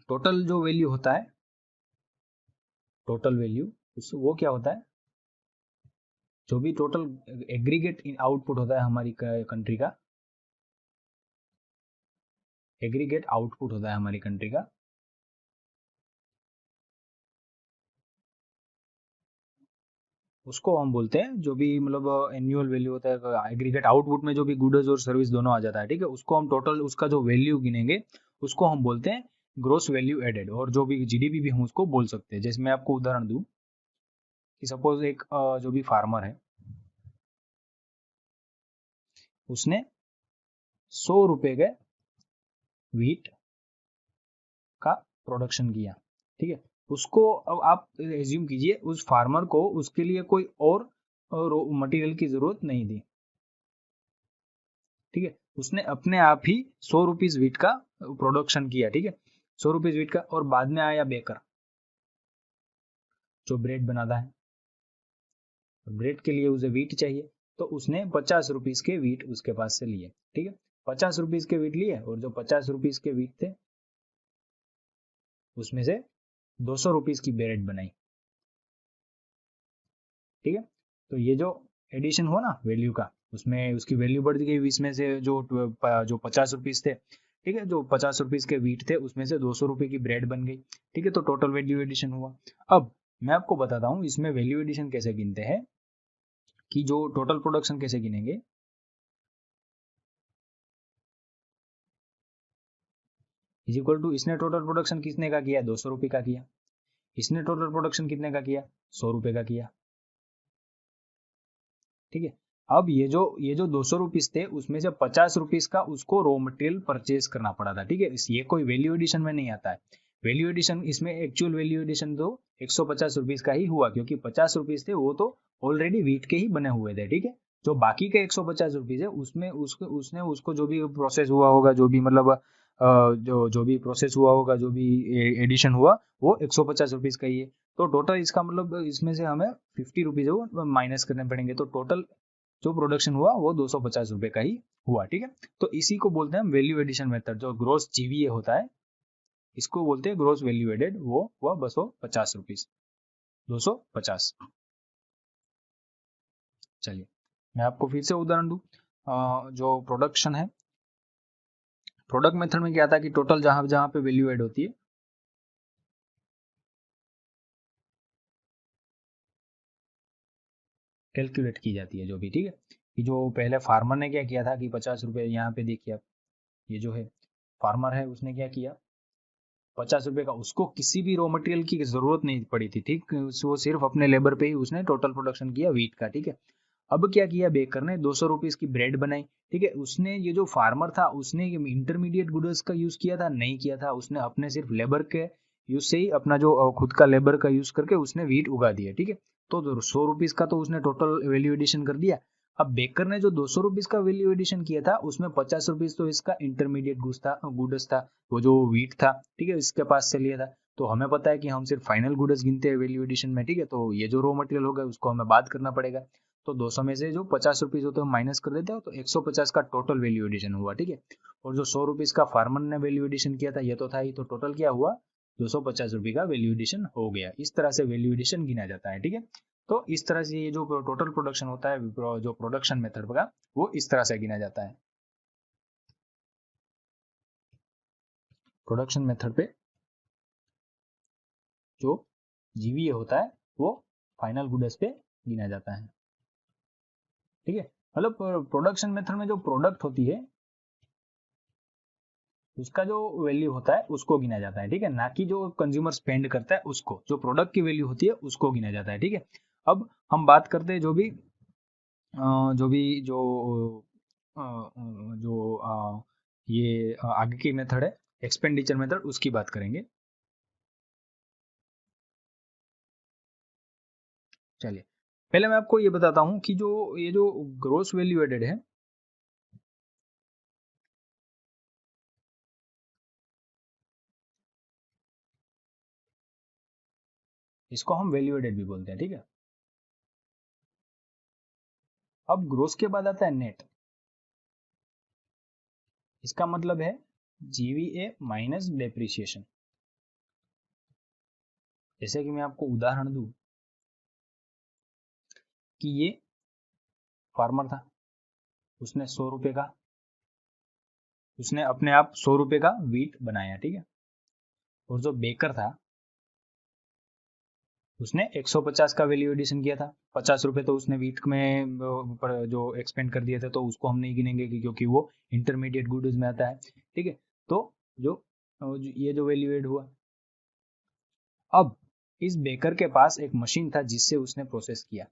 टोटल जो वैल्यू होता है, टोटल वैल्यू वो क्या होता है, जो भी टोटल एग्रीगेट आउटपुट होता है हमारी कंट्री का, एग्रीगेट आउटपुट होता है हमारी कंट्री का, उसको हम बोलते हैं जो भी मतलब एनुअल वैल्यू होता है, एग्रीगेट आउटपुट में जो भी गुड्स और सर्विस दोनों आ जाता है। ठीक है, उसको हम टोटल उसका जो वैल्यू गिनेंगे उसको हम बोलते हैं ग्रोस वैल्यू एडेड, और जो भी जीडीपी भी हम उसको बोल सकते हैं। जैसे मैं आपको उदाहरण दूं कि सपोज एक जो भी फार्मर है उसने 100 रुपए के व्हीट का प्रोडक्शन किया। ठीक है, उसको अब आप एज्यूम कीजिए उस फार्मर को उसके लिए कोई और मटेरियल की जरूरत नहीं थी। ठीक है, उसने अपने आप ही 100 रुपीज वीट का प्रोडक्शन किया। ठीक है, 100 रुपीज वीट का, और बाद में आया बेकर जो ब्रेड बनाता है, ब्रेड के लिए उसे वीट चाहिए, तो उसने 50 रुपीज के वीट उसके पास से लिए। ठीक है, 50 रुपीज के वीट लिए, और जो 50 रुपीज के वीट थे उसमें से 200 रुपीज की ब्रेड बनाई। ठीक है, तो ये जो एडिशन हुआ ना वैल्यू का, उसमें उसकी वैल्यू बढ़ गई, इसमें से जो 50 रुपीज थे ठीक है, जो 50 रुपीज के वीट थे उसमें से 200 रुपए की ब्रेड बन गई। ठीक है, तो टोटल वैल्यू एडिशन हुआ। अब मैं आपको बताता हूँ इसमें वैल्यू एडिशन कैसे गिनते हैं, कि जो टोटल प्रोडक्शन कैसे गिनेंगे। इज इक्वल टू, इसने टोटल प्रोडक्शन कितने का किया, 200 रुपए का किया। इसने टोटल प्रोडक्शन कितने का किया, 100 रुपए का किया। ठीक है, अब ये जो 200 रुपीज थे उसमें से 50 रुपीज का उसको रॉ मटेरियल परचेज करना पड़ा था। ठीक है, ये कोई वैल्यू एडिशन में नहीं आता है। वैल्यू एडिशन इसमें एक्चुअल वैल्यू एडिशन तो 150 रुपीज का ही हुआ, क्योंकि 50 रुपीज थे वो तो ऑलरेडी वीट के ही बने हुए थे। ठीक है, जो बाकी के 150 रुपीज है उसमें उसने उसको जो भी प्रोसेस हुआ होगा, जो भी मतलब जो भी प्रोसेस हुआ होगा, जो भी एडिशन हुआ, वो 150 रुपीज का ही है। तो टोटल इसका मतलब इसमें से हमें 50 रुपीज वो माइनस करने पड़ेंगे, तो टोटल जो प्रोडक्शन हुआ वो 250 रुपए का ही हुआ। ठीक है, तो इसी को बोलते हैं वैल्यू एडिशन मेथड। जो ग्रोस जीवीए होता है इसको बोलते हैं ग्रोस वैल्यू एडेड, वो हुआ 250 रुपीज, 250। चलिए मैं आपको फिर से उदाहरण दूं। जो प्रोडक्शन है, प्रोडक्ट मेथड में क्या था कि टोटल जहां जहां पे वैल्यू एड होती है, कैलकुलेट की जाती है जो भी। ठीक है, कि जो पहले फार्मर ने क्या किया था कि 50 रुपए, यहाँ पे देखिए आप, ये जो है फार्मर है उसने क्या किया, 50 रुपए का, उसको किसी भी रॉ मटेरियल की जरूरत नहीं पड़ी थी। ठीक, वो सिर्फ अपने लेबर पे ही उसने टोटल प्रोडक्शन किया वीट का। ठीक है, अब क्या किया बेकर ने, 200 रुपीज की ब्रेड बनाई। ठीक है, उसने ये जो फार्मर था उसने इंटरमीडिएट गुड्स का यूज किया था, नहीं किया था। उसने अपने सिर्फ लेबर के यूज से ही, अपना जो खुद का लेबर का यूज करके उसने वीट उगा दिया। ठीक है, तो 100 रुपीज का तो उसने टोटल वैल्यू एडिशन कर दिया। अब बेकर ने जो 200 रुपीज का वैल्यू एडिशन किया था उसमें 50 रुपीज तो इसका इंटरमीडिएट गुड्स था, वो जो वीट था। ठीक है, इसके पास से लिया था। तो हमें पता है कि हम सिर्फ फाइनल गुड्स गिनते हैं वैल्यू एडिशन में। ठीक है, तो ये जो रॉ मटेरियल होगा उसको हमें बात करना पड़ेगा। तो 200 में से जो 50 रुपीज होते हैं माइनस कर देते हो, तो 150 का टोटल वैल्यू एडिशन हुआ। ठीक है, और जो 100 रुपीज का फार्मर ने वैल्यू एडिशन किया था ये तो था ही, तो टोटल क्या हुआ, 250 रुपये का वैल्यू एडिशन हो गया। इस तरह से वैल्यू एडिशन गिना जाता है। ठीक है, तो इस तरह से ये जो टोटल प्रोडक्शन होता है, जो प्रोडक्शन मेथड का, वो इस तरह से गिना जाता है। प्रोडक्शन मेथड पे जो जीवीए होता है वो फाइनल गुड्स पे गिना जाता है। ठीक है, मतलब प्रोडक्शन मेथड में जो प्रोडक्ट होती है उसका जो वैल्यू होता है उसको गिना जाता है। ठीक है, ना कि जो कंज्यूमर स्पेंड करता है उसको, जो प्रोडक्ट की वैल्यू होती है उसको गिना जाता है। ठीक है, अब हम बात करते हैं जो भी जो भी जो जो ये आगे की मेथड है, एक्सपेंडिचर मेथड, उसकी बात करेंगे। चलिए पहले मैं आपको ये बताता हूँ कि जो ये जो ग्रोस वैल्यू एडेड है, इसको हम वैल्यू एडेड भी बोलते हैं। ठीक है, अब ग्रोस के बाद आता है नेट। इसका मतलब है जीवीए माइनस डेप्रिसिएशन। जैसे कि मैं आपको उदाहरण दूं कि ये फार्मर था, उसने 100 रुपए का, उसने अपने आप 100 रुपए का वीट बनाया। ठीक है, और जो बेकर था उसने 150 का वैल्यू एडिशन किया था। 50 रुपए तो उसने वीट में जो एक्सपेंड कर दिए थे, तो उसको हम नहीं गिनेंगे क्योंकि वो इंटरमीडिएट गुड्स में आता है। ठीक है, तो जो ये जो वैल्यू एड हुआ, अब इस बेकर के पास एक मशीन था जिससे उसने प्रोसेस किया,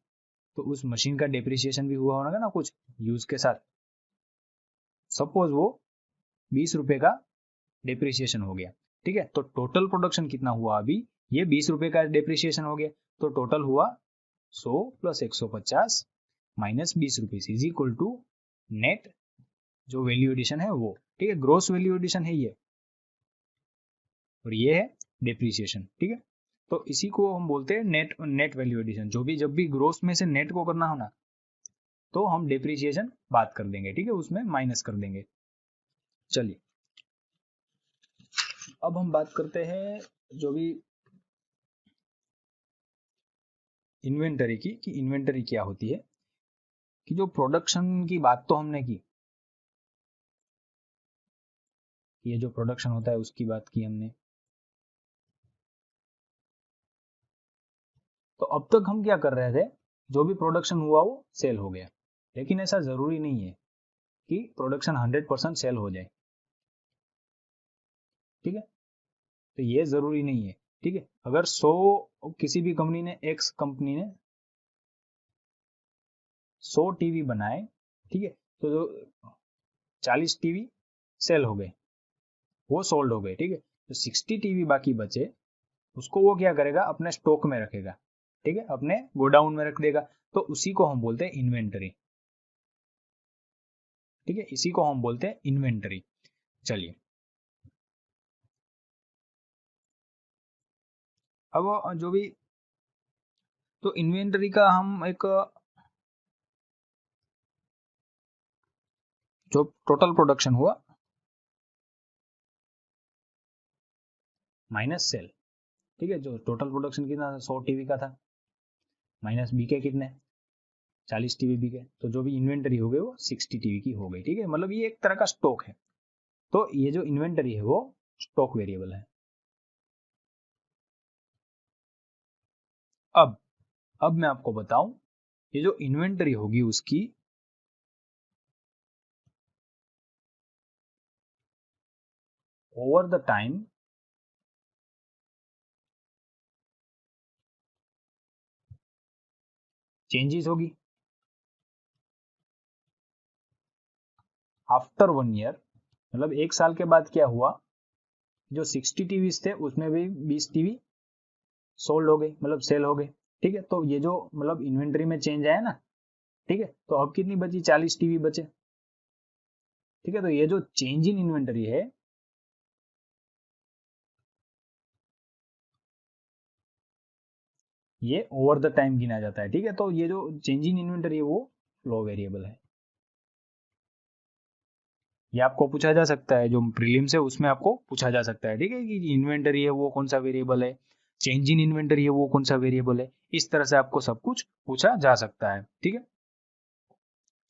तो उस मशीन का डेप्रिसिएशन भी हुआ होगा ना कुछ यूज के साथ। सपोज वो 20 रुपए का डेप्रिसिएशन हो गया। ठीक है, तो टोटल प्रोडक्शन कितना हुआ, अभी ये 20 रुपए का डेप्रिसिएशन हो गया, तो टोटल हुआ 100 plus 150 minus 20 rupees is equal to net जो वैल्यू एडिशन है वो। ठीक है, ग्रोस वैल्यू एडिशन है ये, और ये है डेप्रिसिएशन। ठीक है, तो इसी को हम बोलते हैं नेट नेट वैल्यू एडिशन। जो भी जब भी ग्रोस में से नेट को करना हो ना, तो हम डेप्रिसिएशन बात कर देंगे। ठीक है, उसमें माइनस कर देंगे। चलिए अब हम बात करते हैं जो भी इन्वेंटरी की, कि इन्वेंटरी क्या होती है। कि जो प्रोडक्शन की बात तो हमने की, ये जो प्रोडक्शन होता है उसकी बात की हमने। तो अब तक हम क्या कर रहे थे, जो भी प्रोडक्शन हुआ वो सेल हो गया, लेकिन ऐसा जरूरी नहीं है कि प्रोडक्शन 100% सेल हो जाए। ठीक है, तो ये जरूरी नहीं है। ठीक है, अगर 100 किसी भी कंपनी ने, एक्स कंपनी ने 100 टीवी बनाए, ठीक है, तो जो 40 टीवी सेल हो गए, वो सोल्ड हो गए। ठीक है, तो 60 टीवी बाकी बचे, उसको वो क्या करेगा, अपने स्टॉक में रखेगा। ठीक है, अपने गोडाउन में रख देगा, तो उसी को हम बोलते हैं इन्वेंटरी। ठीक है, इसी को हम बोलते हैं इन्वेंटरी। चलिए, अब जो भी, तो इन्वेंटरी का हम एक, जो टोटल प्रोडक्शन हुआ माइनस सेल। ठीक है, जो टोटल प्रोडक्शन कितना था, 100 टीवी का था, माइनस बीके कितने, 40 टीवी बिके, तो जो भी इन्वेंटरी हो गई वो 60 टीवी की हो गई। ठीक है, मतलब ये एक तरह का स्टॉक है। तो ये जो इन्वेंटरी है वो स्टॉक वेरिएबल है। अब मैं आपको बताऊं, ये जो इन्वेंटरी होगी उसकी ओवर द टाइम चेंजेस होगी। आफ्टर 1 ईयर, मतलब 1 साल के बाद क्या हुआ, जो 60 टीवी थे उसमें भी 20 टीवी सोल्ड हो गई, मतलब सेल हो गए। ठीक है, तो ये जो मतलब इन्वेंटरी में चेंज आया ना, ठीक है, तो अब कितनी बची, 40 टीवी बचे। ठीक है, तो ये जो चेंज इन इन्वेंटरी है, ये ओवर द टाइम गिना जाता है। ठीक है, तो ये जो चेंज इन इन्वेंटरी है वो फ्लो वेरिएबल है। ये आपको पूछा जा सकता है, जो प्रीलिम्स है उसमें आपको पूछा जा सकता है। ठीक है, कि इन्वेंटरी है वो कौन सा वेरिएबल है, चेंज इन इन्वेंटरी है वो कौन सा वेरिएबल है, इस तरह से आपको सब कुछ पूछा जा सकता है। ठीक है,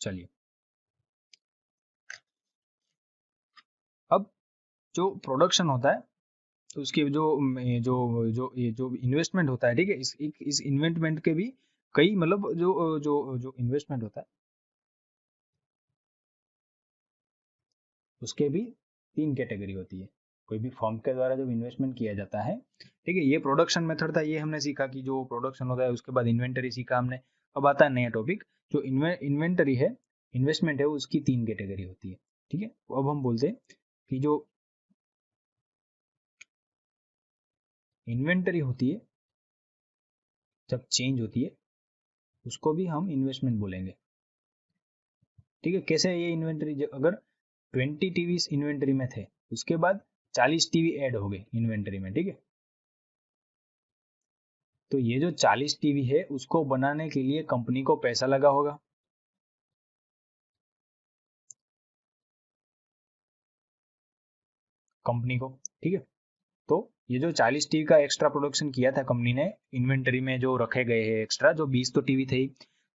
चलिए, अब जो प्रोडक्शन होता है, तो उसकी जो जो जो ये जो इन्वेस्टमेंट होता है, ठीक है, इस इन्वेस्टमेंट के भी कई, मतलब जो जो जो इन्वेस्टमेंट होता है उसके भी 3 कैटेगरी होती है। कोई भी फर्म के द्वारा जब इन्वेस्टमेंट किया जाता है, ठीक है, ये प्रोडक्शन मेथड था, ये हमने सीखा कि जो प्रोडक्शन होता है, उसके बाद इन्वेंटरी सीखा हमने। अब आता है नया टॉपिक, जो इन्वेंटरी है, इन्वेस्टमेंट है, उसकी 3 कैटेगरी होती है। ठीक है, तो अब हम बोलते हैं कि जो इन्वेंटरी होती है जब चेंज होती है, उसको भी हम इन्वेस्टमेंट बोलेंगे। ठीक है, कैसे ये इन्वेंटरी, अगर 20 टीवी इन्वेंटरी में थे, उसके बाद 40 टीवी ऐड हो गए इन्वेंटरी में। ठीक है, तो ये जो 40 टीवी है उसको बनाने के लिए कंपनी को पैसा लगा होगा। कंपनी को, ठीक है, तो ये जो 40 टीवी का एक्स्ट्रा प्रोडक्शन किया था कंपनी ने, इन्वेंटरी में जो रखे गए हैं एक्स्ट्रा, जो 20 तो टीवी थे,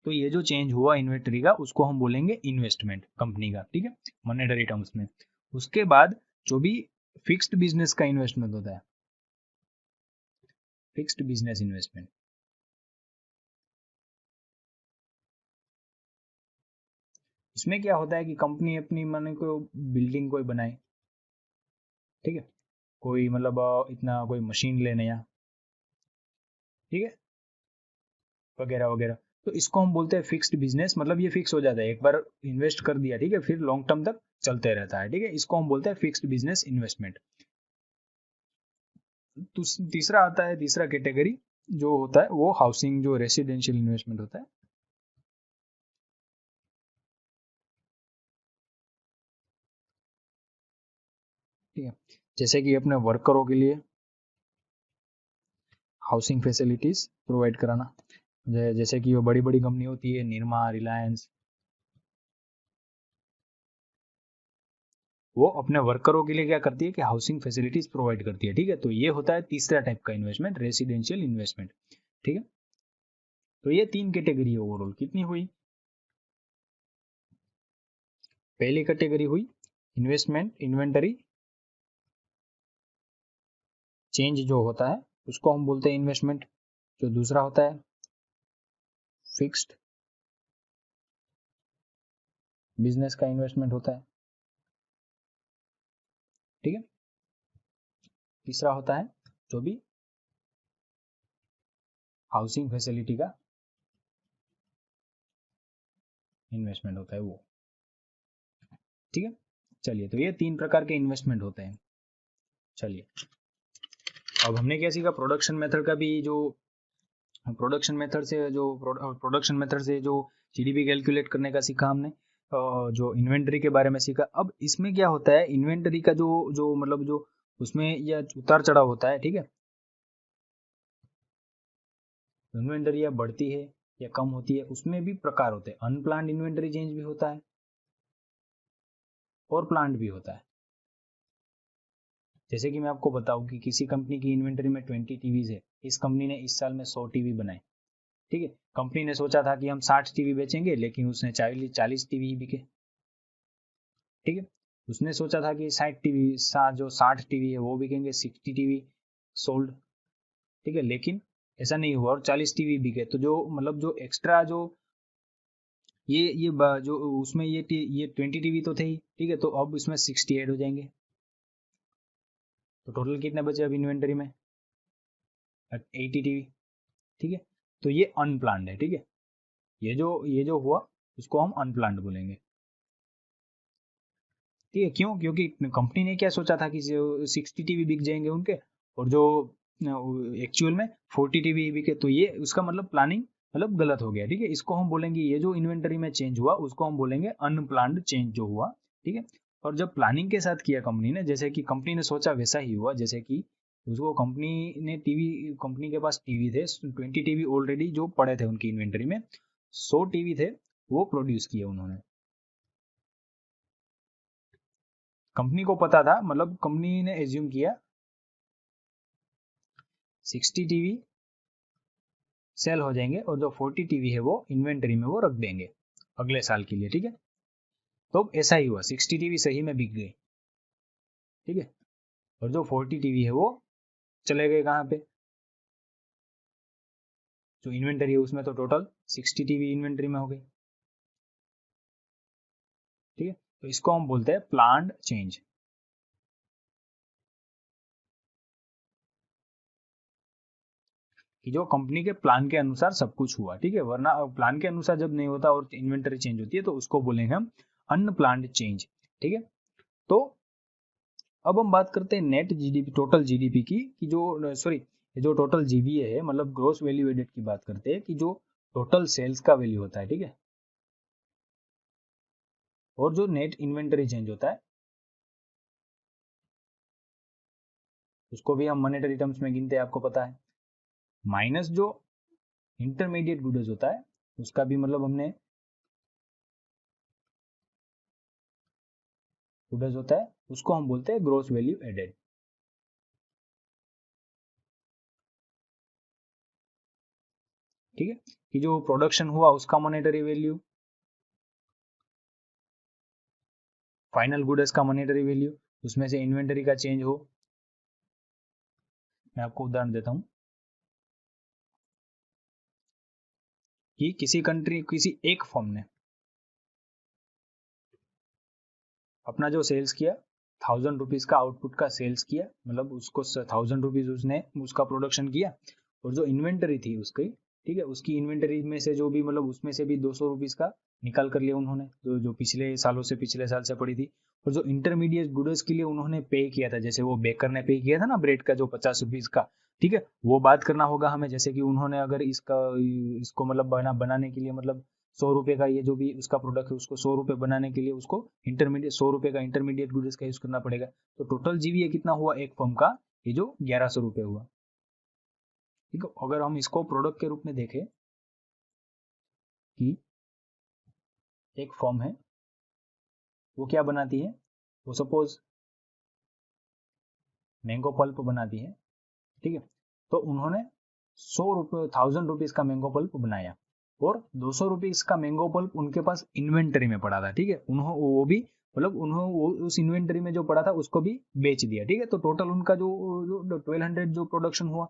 तो ये जो चेंज हुआ इन्वेंटरी का, उसको हम बोलेंगे इन्वेस्टमेंट कंपनी का। ठीक है, मॉनेटरी टर्म्स में। उसके बाद जो भी फिक्स्ड बिजनेस का इन्वेस्टमेंट होता है, फिक्स्ड बिजनेस इन्वेस्टमेंट, इसमें क्या होता है कि कंपनी अपनी माने को बिल्डिंग कोई बनाए, ठीक है, कोई मतलब इतना कोई मशीन ले नया, ठीक है, वगैरह वगैरह, तो इसको हम बोलते हैं फिक्स्ड बिजनेस। मतलब ये फिक्स हो जाता है, एक बार इन्वेस्ट कर दिया, ठीक है, फिर लॉन्ग टर्म तक चलते रहता है। ठीक है, इसको हम बोलते हैं फिक्स्ड बिजनेस इन्वेस्टमेंट। तीसरा आता है, तीसरा कैटेगरी जो होता है वो हाउसिंग, जो रेसिडेंशियल इन्वेस्टमेंट होता है। ठीक है, जैसे कि अपने वर्करों के लिए हाउसिंग फैसिलिटीज प्रोवाइड कराना, जैसे कि वो बड़ी बड़ी कंपनी होती है, निरमा, रिलायंस, वो अपने वर्करों के लिए क्या करती है कि हाउसिंग फैसिलिटीज प्रोवाइड करती है। ठीक है, तो ये होता है तीसरा टाइप का इन्वेस्टमेंट, रेसिडेंशियल इन्वेस्टमेंट। ठीक है, तो ये 3 कैटेगरी है ओवरऑल। कितनी हुई, पहली कैटेगरी हुई इन्वेस्टमेंट, इन्वेंटरी, चेंज जो होता है उसको हम बोलते हैं इन्वेस्टमेंट। जो दूसरा होता है फिक्स्ड बिजनेस का इन्वेस्टमेंट होता है, ठीक है। तीसरा होता है जो भी हाउसिंग फैसिलिटी का इन्वेस्टमेंट होता है वो, ठीक है। चलिए, तो ये 3 प्रकार के इन्वेस्टमेंट होते हैं। चलिए, अब हमने क्या सीखा, प्रोडक्शन मेथड का भी जो प्रोडक्शन मेथड से जो जीडीपी कैलकुलेट करने का सीखा हमने, जो इन्वेंटरी के बारे में सीखा। अब इसमें क्या होता है, इन्वेंटरी का जो जो मतलब जो उसमें या उतार चढ़ाव होता है, ठीक है। इन्वेंटरी या बढ़ती है या कम होती है, उसमें भी प्रकार होते हैं। अनप्लान्ड इन्वेंटरी चेंज भी होता है और प्लान्ड भी होता है। जैसे कि मैं आपको बताऊं कि किसी कंपनी की इन्वेंटरी में 20 टीवीज है, इस कंपनी ने इस साल में 100 टीवी बनाए, ठीक है। कंपनी ने सोचा था कि हम 60 टीवी बेचेंगे, लेकिन उसने 40 टीवी ही बिके, ठीक है। उसने सोचा था कि 60 टीवी है वो बिकेंगे, 60 टीवी सोल्ड, ठीक है। लेकिन ऐसा नहीं हुआ और 40 टीवी बिके। तो जो मतलब जो एक्स्ट्रा जो जो उसमें ये 20 टीवी तो थे ही, ठीक है। तो अब इसमें 60 ऐड हो जाएंगे, तो टोटल कितने बचे अब इन्वेंटरी में, 80 टीवी, ठीक है। तो ये अनप्लान्ड है, ठीक है। ये जो हुआ उसको हम अनप्लान्ड बोलेंगे, ठीक है। क्यों? क्योंकि कंपनी ने क्या सोचा था कि 60 टीवी बिक जाएंगे उनके, और जो एक्चुअल में 40 टीवी बिके। तो ये उसका मतलब प्लानिंग मतलब गलत हो गया, ठीक है। इसको हम बोलेंगे, ये जो इन्वेंटरी में चेंज हुआ उसको हम बोलेंगे अनप्लान्ड चेंज जो हुआ, ठीक है। और जब प्लानिंग के साथ किया कंपनी ने, जैसे कि कंपनी ने सोचा वैसा ही हुआ। जैसे कि उसको कंपनी के पास टीवी थे 20 टीवी ऑलरेडी जो पड़े थे उनकी इन्वेंटरी में, 100 टीवी थे वो प्रोड्यूस किए उन्होंने। कंपनी को पता था, मतलब कंपनी ने एज्यूम किया 60 टीवी सेल हो जाएंगे और जो 40 टीवी है वो इन्वेंटरी में वो रख देंगे अगले साल के लिए, ठीक है। तो ऐसा ही हुआ, 60 टीवी सही में बिक गए, ठीक है। और जो 40 टीवी है वो चले गए कहाँ पे, जो इन्वेंटरी है उसमें। तो टोटल 60 टीवी इन्वेंटरी में हो गई, ठीक है। तो इसको हम बोलते हैं प्लान्ड चेंज, कि जो कंपनी के प्लान के अनुसार सब कुछ हुआ, ठीक है। वरना प्लान के अनुसार जब नहीं होता और इन्वेंटरी चेंज होती है तो उसको बोलेंगे हम अनप्लान्ड चेंज, ठीक है। तो अब हम बात करते हैं नेट जीडीपी, टोटल जीडीपी की, कि जो सॉरी जो टोटल जीवीए है, मतलब ग्रोस वैल्यू एडेड की बात करते हैं, कि जो टोटल सेल्स का वैल्यू होता है, ठीक है। और जो नेट इन्वेंटरी चेंज होता है उसको भी हम मॉनेटरी टर्म्स में गिनते हैं, आपको पता है। माइनस जो इंटरमीडिएट गुड्स होता है उसका भी मतलब हमने गुड्स होता है उसको हम बोलते हैं ग्रोस वैल्यू एडेड, ठीक है। कि जो प्रोडक्शन हुआ उसका मॉनेटरी वैल्यू, फाइनल गुड्स का मॉनेटरी वैल्यू, उसमें से इन्वेंटरी का चेंज हो। मैं आपको उदाहरण देता हूं कि किसी एक फर्म ने अपना जो सेल्स किया, 1000 रुपीज का आउटपुट का सेल्स किया, मतलब उसको 1000 रुपीज उसने उसका प्रोडक्शन किया। और जो इन्वेंटरी थी उसकी, ठीक है, उसकी इन्वेंटरी में से जो भी मतलब उसमें से भी 200 रुपीज का निकाल कर लिया उन्होंने, जो पिछले साल से पड़ी थी। और जो इंटरमीडिएट गुड्स के लिए उन्होंने पे किया था, जैसे वो बेकर ने पे किया था ना ब्रेड का जो 50 रुपीज का, ठीक है, वो बात करना होगा हमें। जैसे कि उन्होंने अगर इसको मतलब बनाने के लिए मतलब 100 रुपए का ये जो भी उसका प्रोडक्ट है उसको 100 रुपए बनाने के लिए उसको इंटरमीडिएट 100 रुपए का इंटरमीडिएट गुड्स का यूज करना पड़ेगा। तो टोटल जीवीए कितना हुआ एक फर्म का, ये जो 1100 रुपए हुआ, ठीक है। अगर हम इसको प्रोडक्ट के रूप में देखें कि एक फर्म है वो क्या बनाती है, वो सपोज मैंगो पल्प बनाती है, ठीक है। तो उन्होंने 1000 रुपीज का मैंगो पल्प बनाया और 200 रुपीज का मैंगो पल्प उनके पास इन्वेंटरी में पड़ा था, ठीक है। उन्होंने वो भी मतलब उन्होंने उस इन्वेंटरी में जो पड़ा था उसको भी बेच दिया, ठीक है। तो टोटल उनका जो 1200 जो प्रोडक्शन हुआ,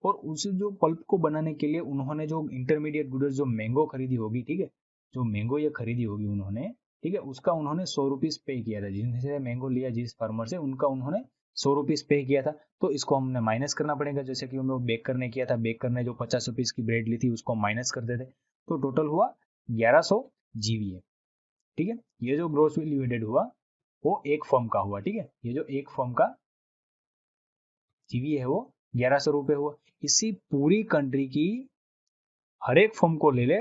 और उस जो पल्प को बनाने के लिए उन्होंने जो इंटरमीडिएट गुड्स जो मैंगो खरीदी होगी, ठीक है, जो मैंगो ये खरीदी होगी उन्होंने, ठीक है, उसका उन्होंने 100 रुपीज पे किया था। जिनसे मैंगो लिया जिस फार्मर से, उनका उन्होंने 100 रुपीज पे किया था। तो इसको हमने माइनस करना पड़ेगा, जैसे कि हमने बेक करने किया था, बेक करने जो 50 रुपीज की ब्रेड ली थी उसको माइनस कर देते, तो टोटल हुआ 1100 जीवीए, ठीक है। ये जो ग्रोस वैल्यू एडेड हुआ वो एक फर्म का हुआ, ठीक है। ये जो एक फर्म का जीवी है वो 1100 रुपये हुआ। इसी पूरी कंट्री की हर एक फर्म को ले ले,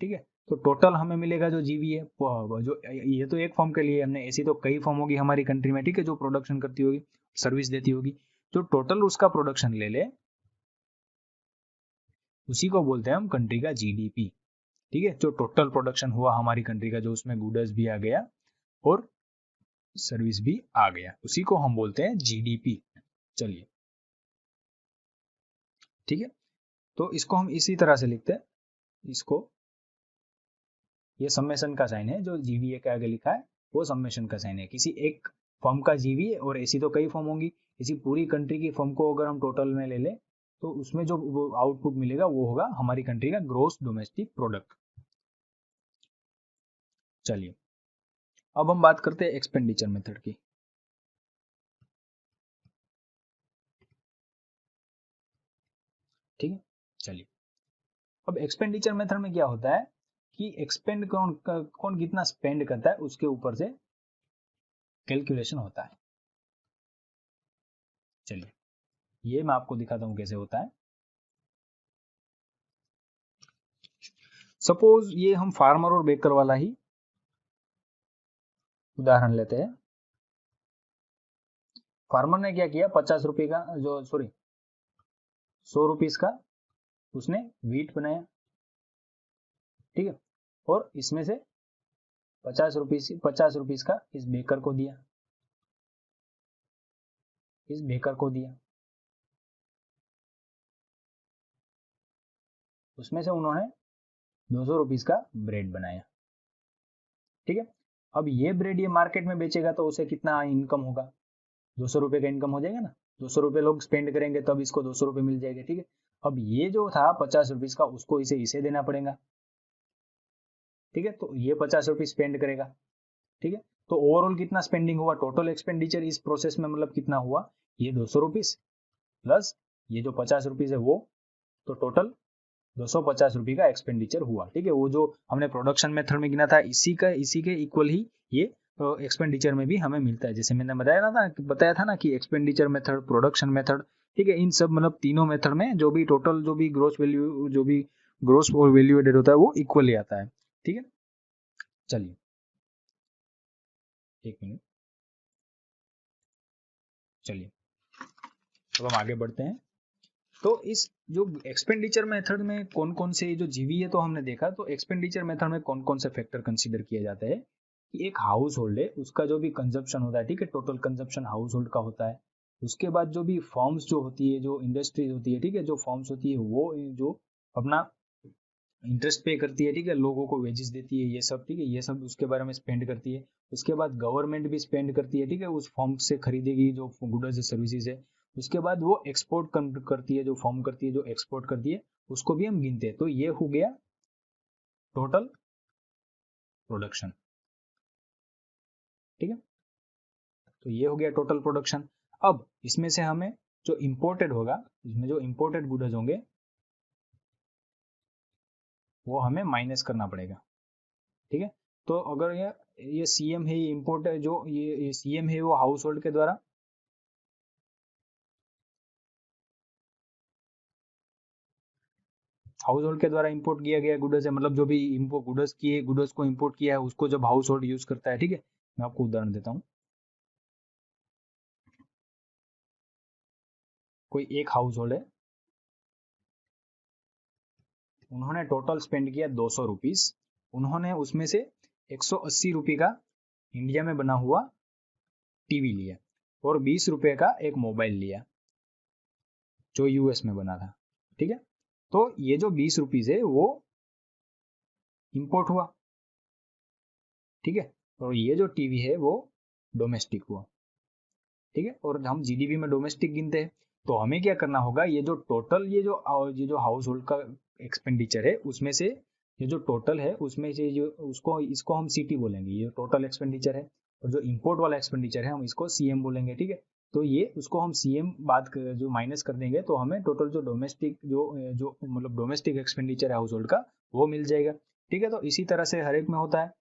ठीक है, तो टोटल हमें मिलेगा जो जीवी है जो, ये तो एक फर्म के लिए हमने, ऐसी तो कई फर्म होगी हमारी कंट्री में, ठीक है, जो प्रोडक्शन करती होगी, सर्विस देती होगी। जो टोटल उसका प्रोडक्शन ले ले उसी को बोलते हैं हम कंट्री का जीडीपी, ठीक है। जो टोटल प्रोडक्शन हुआ हमारी कंट्री का, जो उसमें गुड्स भी आ गया और सर्विस भी आ गया, उसी को हम बोलते हैं जीडीपी। चलिए, ठीक है, तो इसको हम इसी तरह से लिखते हैं, इसको, ये समेशन का साइन है, जो जीवीए के आगे लिखा है वो समेशन का साइन है। किसी एक फर्म का जीवीए, और ऐसी तो कई फर्म होंगी, इसी पूरी कंट्री की फर्म को अगर हम टोटल में ले लें तो उसमें जो आउटपुट मिलेगा वो होगा हमारी कंट्री का ग्रोस डोमेस्टिक प्रोडक्ट। चलिए, अब हम बात करते हैं एक्सपेंडिचर मेथड की। ठीक है, चलिए, अब एक्सपेंडिचर मेथड में क्या होता है कि एक्सपेंड कौन कितना स्पेंड करता है उसके ऊपर से कैलकुलेशन होता है। चलिए, ये मैं आपको दिखाता हूं कैसे होता है। सपोज ये हम फार्मर और बेकर वाला ही उदाहरण लेते हैं। फार्मर ने क्या किया, 50 रुपए का जो, सॉरी, 100 रुपीज का उसने वीट बनाया, ठीक है, और इसमें से 50 रुपीज का इस बेकर को दिया, इस बेकर को दिया, उसमें से उन्होंने 200 रुपीज का ब्रेड बनाया, ठीक है। अब ये ब्रेड ये मार्केट में बेचेगा तो उसे कितना इनकम होगा, 200 रुपये का इनकम हो जाएगा ना। 200 रुपये लोग स्पेंड करेंगे तब इसको 200 रुपये मिल जाएंगे, ठीक है। अब ये जो था 50 रुपीज का, उसको इसे देना पड़ेगा, ठीक है, तो ये 50 रुपये स्पेंड करेगा, ठीक है। तो ओवरऑल कितना स्पेंडिंग हुआ, टोटल एक्सपेंडिचर इस प्रोसेस में मतलब कितना हुआ, ये 200 रुपीज प्लस ये जो 50 रुपीज है वो, तो टोटल 250 रुपये का एक्सपेंडिचर हुआ, ठीक है। वो जो हमने प्रोडक्शन मेथड में गिना था इसी के इक्वल ही ये एक्सपेंडिचर में भी हमें मिलता है। जैसे मैंने बताया था ना कि एक्सपेंडिचर मेथड, प्रोडक्शन मेथड, ठीक है, इन सब मतलब तीनों मेथड में जो भी टोटल जो भी ग्रोस वैल्यू एडेड होता है वो इक्वली आता है, ठीक है। चलिए, एक मिनट, चलिए, अब हम आगे बढ़ते हैं। तो इस जो एक्सपेंडिचर मेथड में कौन कौन से जो जीवी है तो हमने देखा, तो एक्सपेंडिचर मेथड में कौन कौन से फैक्टर कंसीडर किए जाते हैं कि एक हाउस होल्ड है उसका जो भी कंजप्शन होता है, ठीक है, टोटल कंजप्शन हाउस होल्ड का होता है। उसके बाद जो भी फर्म्स जो होती है, जो इंडस्ट्रीज होती है, ठीक है, जो फर्म्स होती है वो जो अपना इंटरेस्ट पे करती है, ठीक है, लोगों को वेजेस देती है, ये सब, ठीक है, ये सब उसके बारे में स्पेंड करती है। उसके बाद गवर्नमेंट भी स्पेंड करती है, ठीक है, उस फर्म से खरीदेगी जो गुड्स सर्विसेज है। उसके बाद वो एक्सपोर्ट करती है, जो फर्म करती है, जो एक्सपोर्ट करती है, उसको भी हम गिनते हैं। तो ये हो गया टोटल प्रोडक्शन, ठीक है, तो ये हो गया टोटल प्रोडक्शन। अब इसमें से हमें जो इम्पोर्टेड होगा, इसमें जो इम्पोर्टेड गुड्स होंगे वो हमें माइनस करना पड़ेगा, ठीक है। तो अगर ये सीएम है, ये इम्पोर्ट है, जो ये सीएम है वो हाउस होल्ड के द्वारा, हाउस होल्ड के द्वारा इंपोर्ट किया गया गुड्स है, मतलब जो भी इम्पोर्ट गुड्स को इंपोर्ट किया है उसको जब हाउस होल्ड यूज करता है, ठीक है। मैं आपको उदाहरण देता हूँ, कोई एक हाउस होल्ड है, उन्होंने टोटल स्पेंड किया 200 रुपीज, उन्होंने उसमें से 180 रुपये का इंडिया में बना हुआ टीवी लिया और 20 रुपये का एक मोबाइल लिया जो यूएस में बना था, ठीक है। तो ये जो 20 रुपीज है वो इंपोर्ट हुआ, ठीक है, और ये जो टीवी है वो डोमेस्टिक हुआ, ठीक है। और हम जीडीपी में डोमेस्टिक गिनते हैं, तो हमें क्या करना होगा, ये जो टोटल ये जो हाउस होल्ड का एक्सपेंडिचर है उसमें से ये जो टोटल है उसमें से जो उसको इसको हम सीटी बोलेंगे, ये टोटल एक्सपेंडिचर है। और जो इंपोर्ट वाला एक्सपेंडिचर है हम इसको सीएम बोलेंगे, ठीक है। तो ये उसको हम सीएम जो माइनस कर देंगे तो हमें टोटल जो डोमेस्टिक जो मतलब डोमेस्टिक एक्सपेंडिचर है हाउस होल्ड का वो मिल जाएगा, ठीक है। तो इसी तरह से हर एक में होता है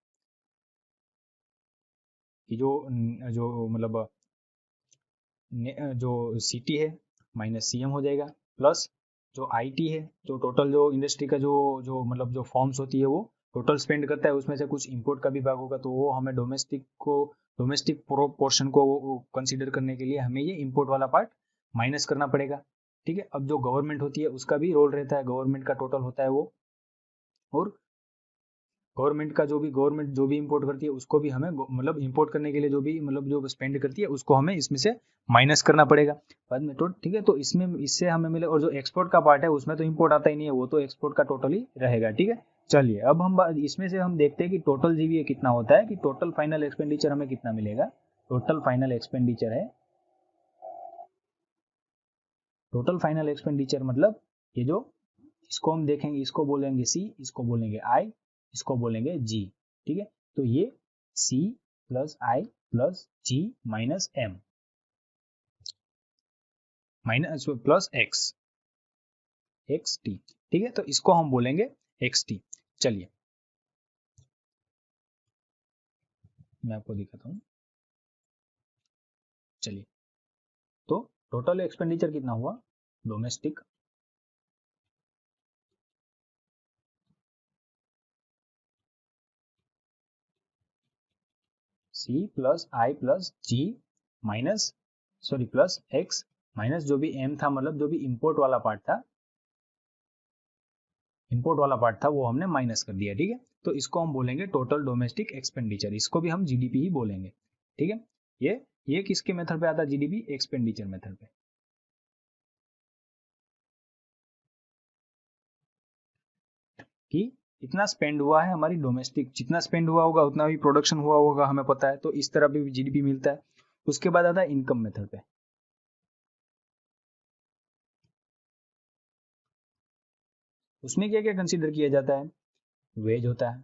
कि जो मतलब जो सीटी है माइनस सीएम हो जाएगा, प्लस जो आईटी है, जो टोटल जो इंडस्ट्री का जो जो मतलब जो फॉर्म्स होती है वो टोटल स्पेंड करता है, उसमें से कुछ इंपोर्ट का भी भाग होगा, तो वो हमें डोमेस्टिक पोर्शन को कंसीडर करने के लिए हमें ये इंपोर्ट वाला पार्ट माइनस करना पड़ेगा, ठीक है। अब जो गवर्नमेंट होती है उसका भी रोल रहता है, गवर्नमेंट का टोटल होता है वो, और गवर्नमेंट जो भी इंपोर्ट करती है उसको भी हमें मतलब इंपोर्ट करने के लिए जो भी मतलब जो स्पेंड करती है उसको हमें इसमें से माइनस करना पड़ेगा बाद में, तो ठीक है। तो इसमें इससे हमें मिले, और जो एक्सपोर्ट का पार्ट है उसमें तो इंपोर्ट आता ही नहीं है, वो तो एक्सपोर्ट का टोटल ही रहेगा, ठीक है। चलिए अब इसमें से हम देखते हैं कि टोटल जीबीए कितना होता है, कि टोटल फाइनल एक्सपेंडिचर हमें कितना मिलेगा। टोटल फाइनल एक्सपेंडिचर है, टोटल फाइनल एक्सपेंडिचर मतलब ये जो इसको हम देखेंगे, इसको बोलेंगे सी, इसको बोलेंगे आई, इसको बोलेंगे जी, ठीक है। तो ये C plus I plus G minus M minus plus X X T, ठीक है। तो इसको हम बोलेंगे एक्स टी। चलिए मैं आपको दिखाता हूँ। चलिए, तो टोटल एक्सपेंडिचर कितना हुआ domestic, C plus I plus G minus sorry plus X minus जो भी एम था, मतलब जो भी इंपोर्ट वाला पार्ट था वो हमने माइनस कर दिया, ठीक है। तो इसको हम बोलेंगे टोटल डोमेस्टिक एक्सपेंडिचर, इसको भी हम जीडीपी ही बोलेंगे, ठीक है। ये किसके मेथड पे आता है, जीडीपी एक्सपेंडिचर मेथड पे, कि इतना स्पेंड हुआ है हमारी डोमेस्टिक, जितना स्पेंड हुआ होगा उतना भी प्रोडक्शन हुआ होगा हमें पता है, तो इस तरह भी जीडीपी मिलता है। उसके बाद आता है इनकम मेथड पे। उसमें क्या क्या कंसीडर किया जाता है, वेज होता है,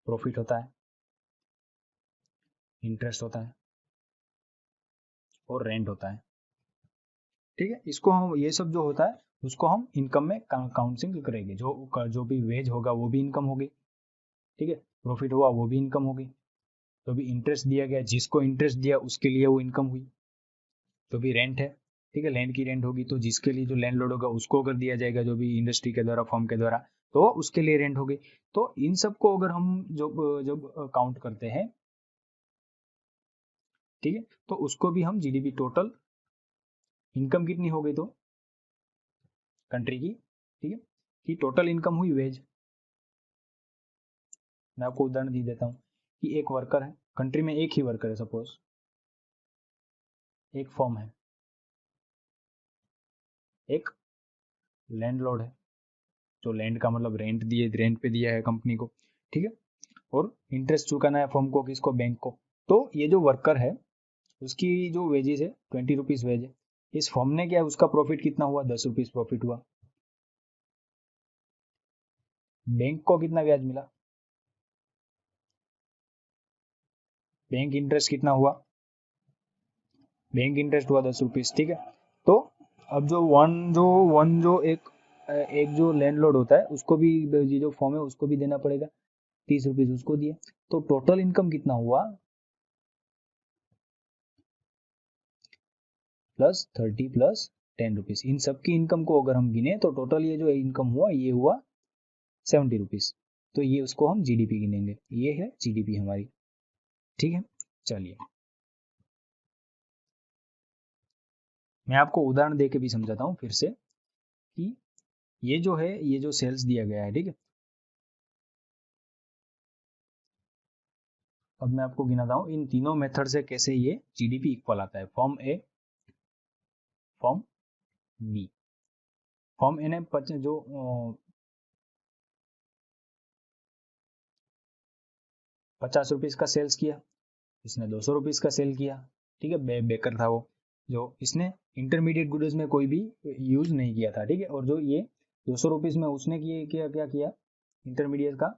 प्रॉफिट होता है, इंटरेस्ट होता है और रेंट होता है, ठीक है। इसको हम ये सब जो होता है उसको हम इनकम में काउंसिंग करेंगे, जो भी वेज होगा वो भी इनकम होगी, ठीक है। प्रॉफिट हुआ वो भी इनकम होगी, तो भी इंटरेस्ट दिया गया जिसको इंटरेस्ट दिया उसके लिए वो इनकम हुई, तो भी रेंट है, ठीक है, लैंड की रेंट होगी तो जिसके लिए जो लैंडलॉर्ड होगा उसको अगर दिया जाएगा जो भी इंडस्ट्री के द्वारा फर्म के द्वारा, तो उसके लिए रेंट होगी। तो इन सबको अगर हम जब जब काउंट करते हैं, ठीक है, तो उसको भी हम जीडीपी टोटल इनकम कितनी हो गई तो कंट्री की, ठीक है, कि टोटल इनकम हुई वेज। मैं आपको उदाहरण दे देता हूँ कि एक वर्कर है कंट्री में, एक ही वर्कर है सपोज, एक फर्म है, एक लैंडलॉर्ड है जो लैंड का मतलब रेंट पे दिया है कंपनी को, ठीक है, और इंटरेस्ट चुकाना है फर्म को, किसको, बैंक को। तो ये जो वर्कर है उसकी जो वेजेस है 20 रुपीज वेज है, इस फर्म ने क्या, उसका प्रॉफिट कितना हुआ, 10 रुपीज प्रॉफिट हुआ, बैंक को कितना ब्याज मिला, बैंक इंटरेस्ट कितना हुआ, बैंक इंटरेस्ट हुआ 10 रुपीज, ठीक है। तो अब जो एक जो लैंडलॉर्ड होता है उसको भी, ये जो फॉर्म है उसको भी देना पड़ेगा, 30 रुपीज उसको दिए, तो टोटल इनकम कितना हुआ, +30 +10 रुपीज, इन सबकी इनकम को अगर हम गिने तो टोटल ये जो इनकम हुआ ये हुआ 70 रुपीज, तो ये उसको हम जीडीपी गिनेंगे, ये है जीडीपी हमारी, ठीक है। चलिए मैं आपको उदाहरण दे के भी समझाता हूँ फिर से, कि ये जो है ये जो सेल्स दिया गया है, ठीक है। अब मैं आपको गिनाता हूँ इन तीनों मेथड से कैसे ये जीडीपी इक्वल आता है, फॉर्म ए, फॉर्म बी। फॉर्म ए ने जो ₹50 का सेल्स किया, इसने ₹200 का सेल किया, ठीक है। बेकर था वो, जो इसने इंटरमीडिएट गुड्स में कोई भी यूज नहीं किया था, ठीक है। और जो ये ₹200 में उसने क्या किया इंटरमीडिएट का,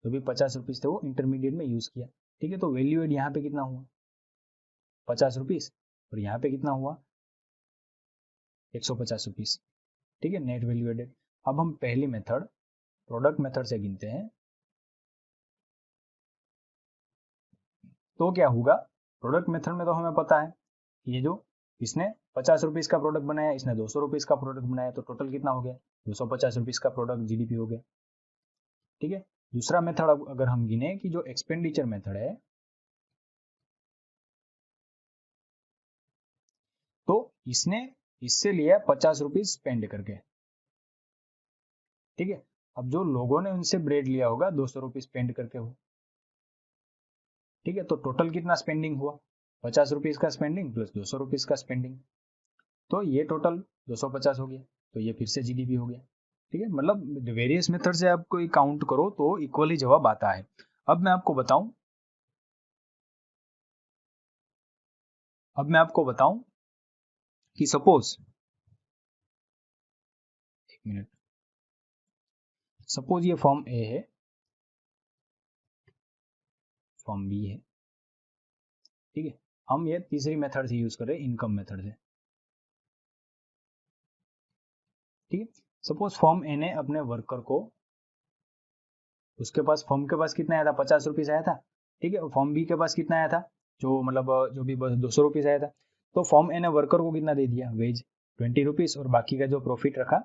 जो भी ₹50 थे वो इंटरमीडिएट में यूज किया, ठीक है। तो वैल्यू एड यहाँ पे कितना हुआ ₹50, और यहाँ पे कितना हुआ ₹150, ठीक है, नेट वैल्यू एडेड। अब हम पहली मेथड प्रोडक्ट मेथड से गिनते हैं, तो क्या होगा, प्रोडक्ट मेथड में तो हमें पता है ये जो इसने ₹50 का प्रोडक्ट बनाया, इसने ₹200 का प्रोडक्ट बनाया, तो टोटल कितना हो गया ₹250 का प्रोडक्ट जीडीपी हो गया, ठीक है। दूसरा मेथड अगर हम गिने कि जो एक्सपेंडिचर मेथड है, तो इसने इससे लिया ₹50 स्पेंड करके, ठीक है। अब जो लोगों ने उनसे ब्रेड लिया होगा ₹200 स्पेंड करके हो, ठीक है। तो टोटल कितना स्पेंडिंग हुआ ₹50 का स्पेंडिंग प्लस ₹200 का स्पेंडिंग, तो ये टोटल 250 हो गया, तो ये फिर से जीडीपी हो गया, ठीक है। मतलब वेरियस मेथड से आप कोई काउंट करो तो इक्वली जवाब आता है। अब मैं आपको बताऊं कि सपोज ये फॉर्म ए है, फॉर्म बी है, ठीक है। हम ये तीसरी मेथड से यूज कर रहे हैं, इनकम मेथड से, ठीक है। सपोज फॉर्म ए ने अपने वर्कर को, उसके पास फॉर्म के पास कितना आया था ₹50 आया था, ठीक है। फॉर्म बी के पास कितना आया था, जो मतलब जो भी ₹200 आया था, तो फॉर्म ए ने वर्कर को कितना दे दिया वेज ₹20, और बाकी का जो प्रॉफिट रखा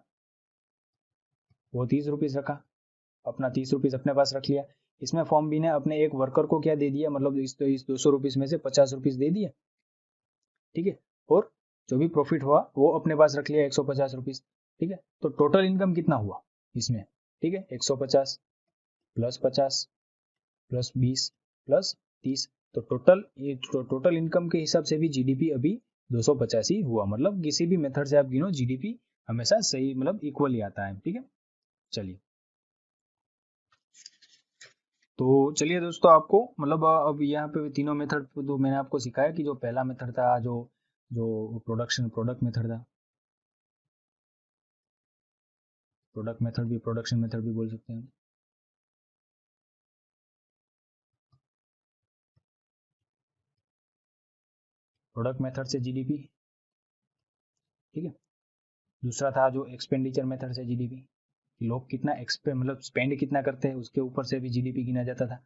वो ₹30 रखा, अपना ₹30 अपने पास रख लिया। इसमें फॉर्म बी ने अपने एक वर्कर को क्या दे दिया, मतलब इस ₹200 में से ₹50 दे दिया, ठीक है। और जो भी प्रॉफिट हुआ वो अपने पास रख लिया ₹150, ठीक है। तो टोटल इनकम कितना हुआ इसमें, ठीक है, 150 प्लस 50 प्लस 20 प्लस 30, तो टोटल इनकम के हिसाब से भी जीडीपी अभी 250 ही हुआ। मतलब किसी भी मेथड से आप गिनो, जीडीपी हमेशा सही मतलब इक्वली आता है, ठीक है। चलिए, तो चलिए दोस्तों, आपको मतलब अब यहाँ पे तीनों मेथड तो मैंने आपको सिखाया कि जो पहला मेथड था, जो जो प्रोडक्ट मेथड था, प्रोडक्शन मेथड भी बोल सकते हैं। प्रोडक्ट मेथड से जीडीपी, ठीक है। दूसरा था जो एक्सपेंडिचर मेथड से जीडीपी, लोग कितना मतलब स्पेंड कितना करते हैं उसके ऊपर से भी जीडीपी गिना जाता था।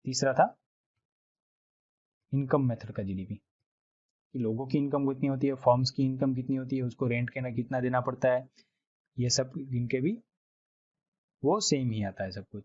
तीसरा था इनकम मेथड का जीडीपी, कि लोगों की इनकम कितनी होती है, फॉर्म्स की इनकम कितनी होती है, उसको रेंट के ना कितना देना पड़ता है, ये सब इनके भी वो सेम ही आता है सब कुछ,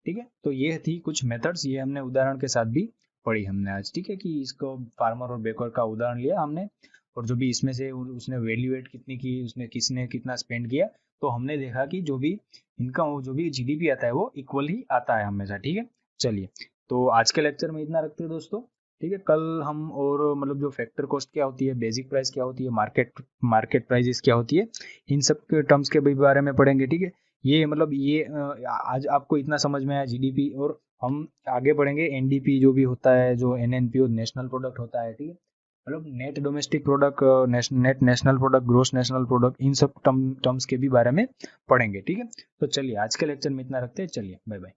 ठीक है। तो ये थी कुछ मेथड्स, ये हमने उदाहरण के साथ भी पढ़ी हमने आज, ठीक है, कि इसको फार्मर और बेकर का उदाहरण लिया हमने, और जो भी इसमें से उसने वैल्यू एड कितनी की, उसने किसने कितना स्पेंड किया, तो हमने देखा कि जो भी इनकम, जो भी जीडीपी आता है वो इक्वल ही आता है हमेशा, ठीक है। चलिए, तो आज के लेक्चर में इतना रखते हैं दोस्तों, ठीक है। कल हम और मतलब जो फैक्टर कॉस्ट क्या होती है, बेसिक प्राइस क्या होती है, मार्केट प्राइसेस क्या होती है, इन सब के टर्म्स के भी बारे में पढ़ेंगे, ठीक है। ये मतलब ये आज आपको इतना समझ में आया जीडीपी, और हम आगे बढ़ेंगे एनडीपी जो भी होता है, जो एनएनपी और नेशनल प्रोडक्ट होता है, ठीक है। मतलब net domestic product, net national product, gross national product, इन सब टर्म्स के भी बारे में पढ़ेंगे, ठीक है। तो चलिए, आज के लेक्चर में इतना रखते हैं, चलिए बाय बाय।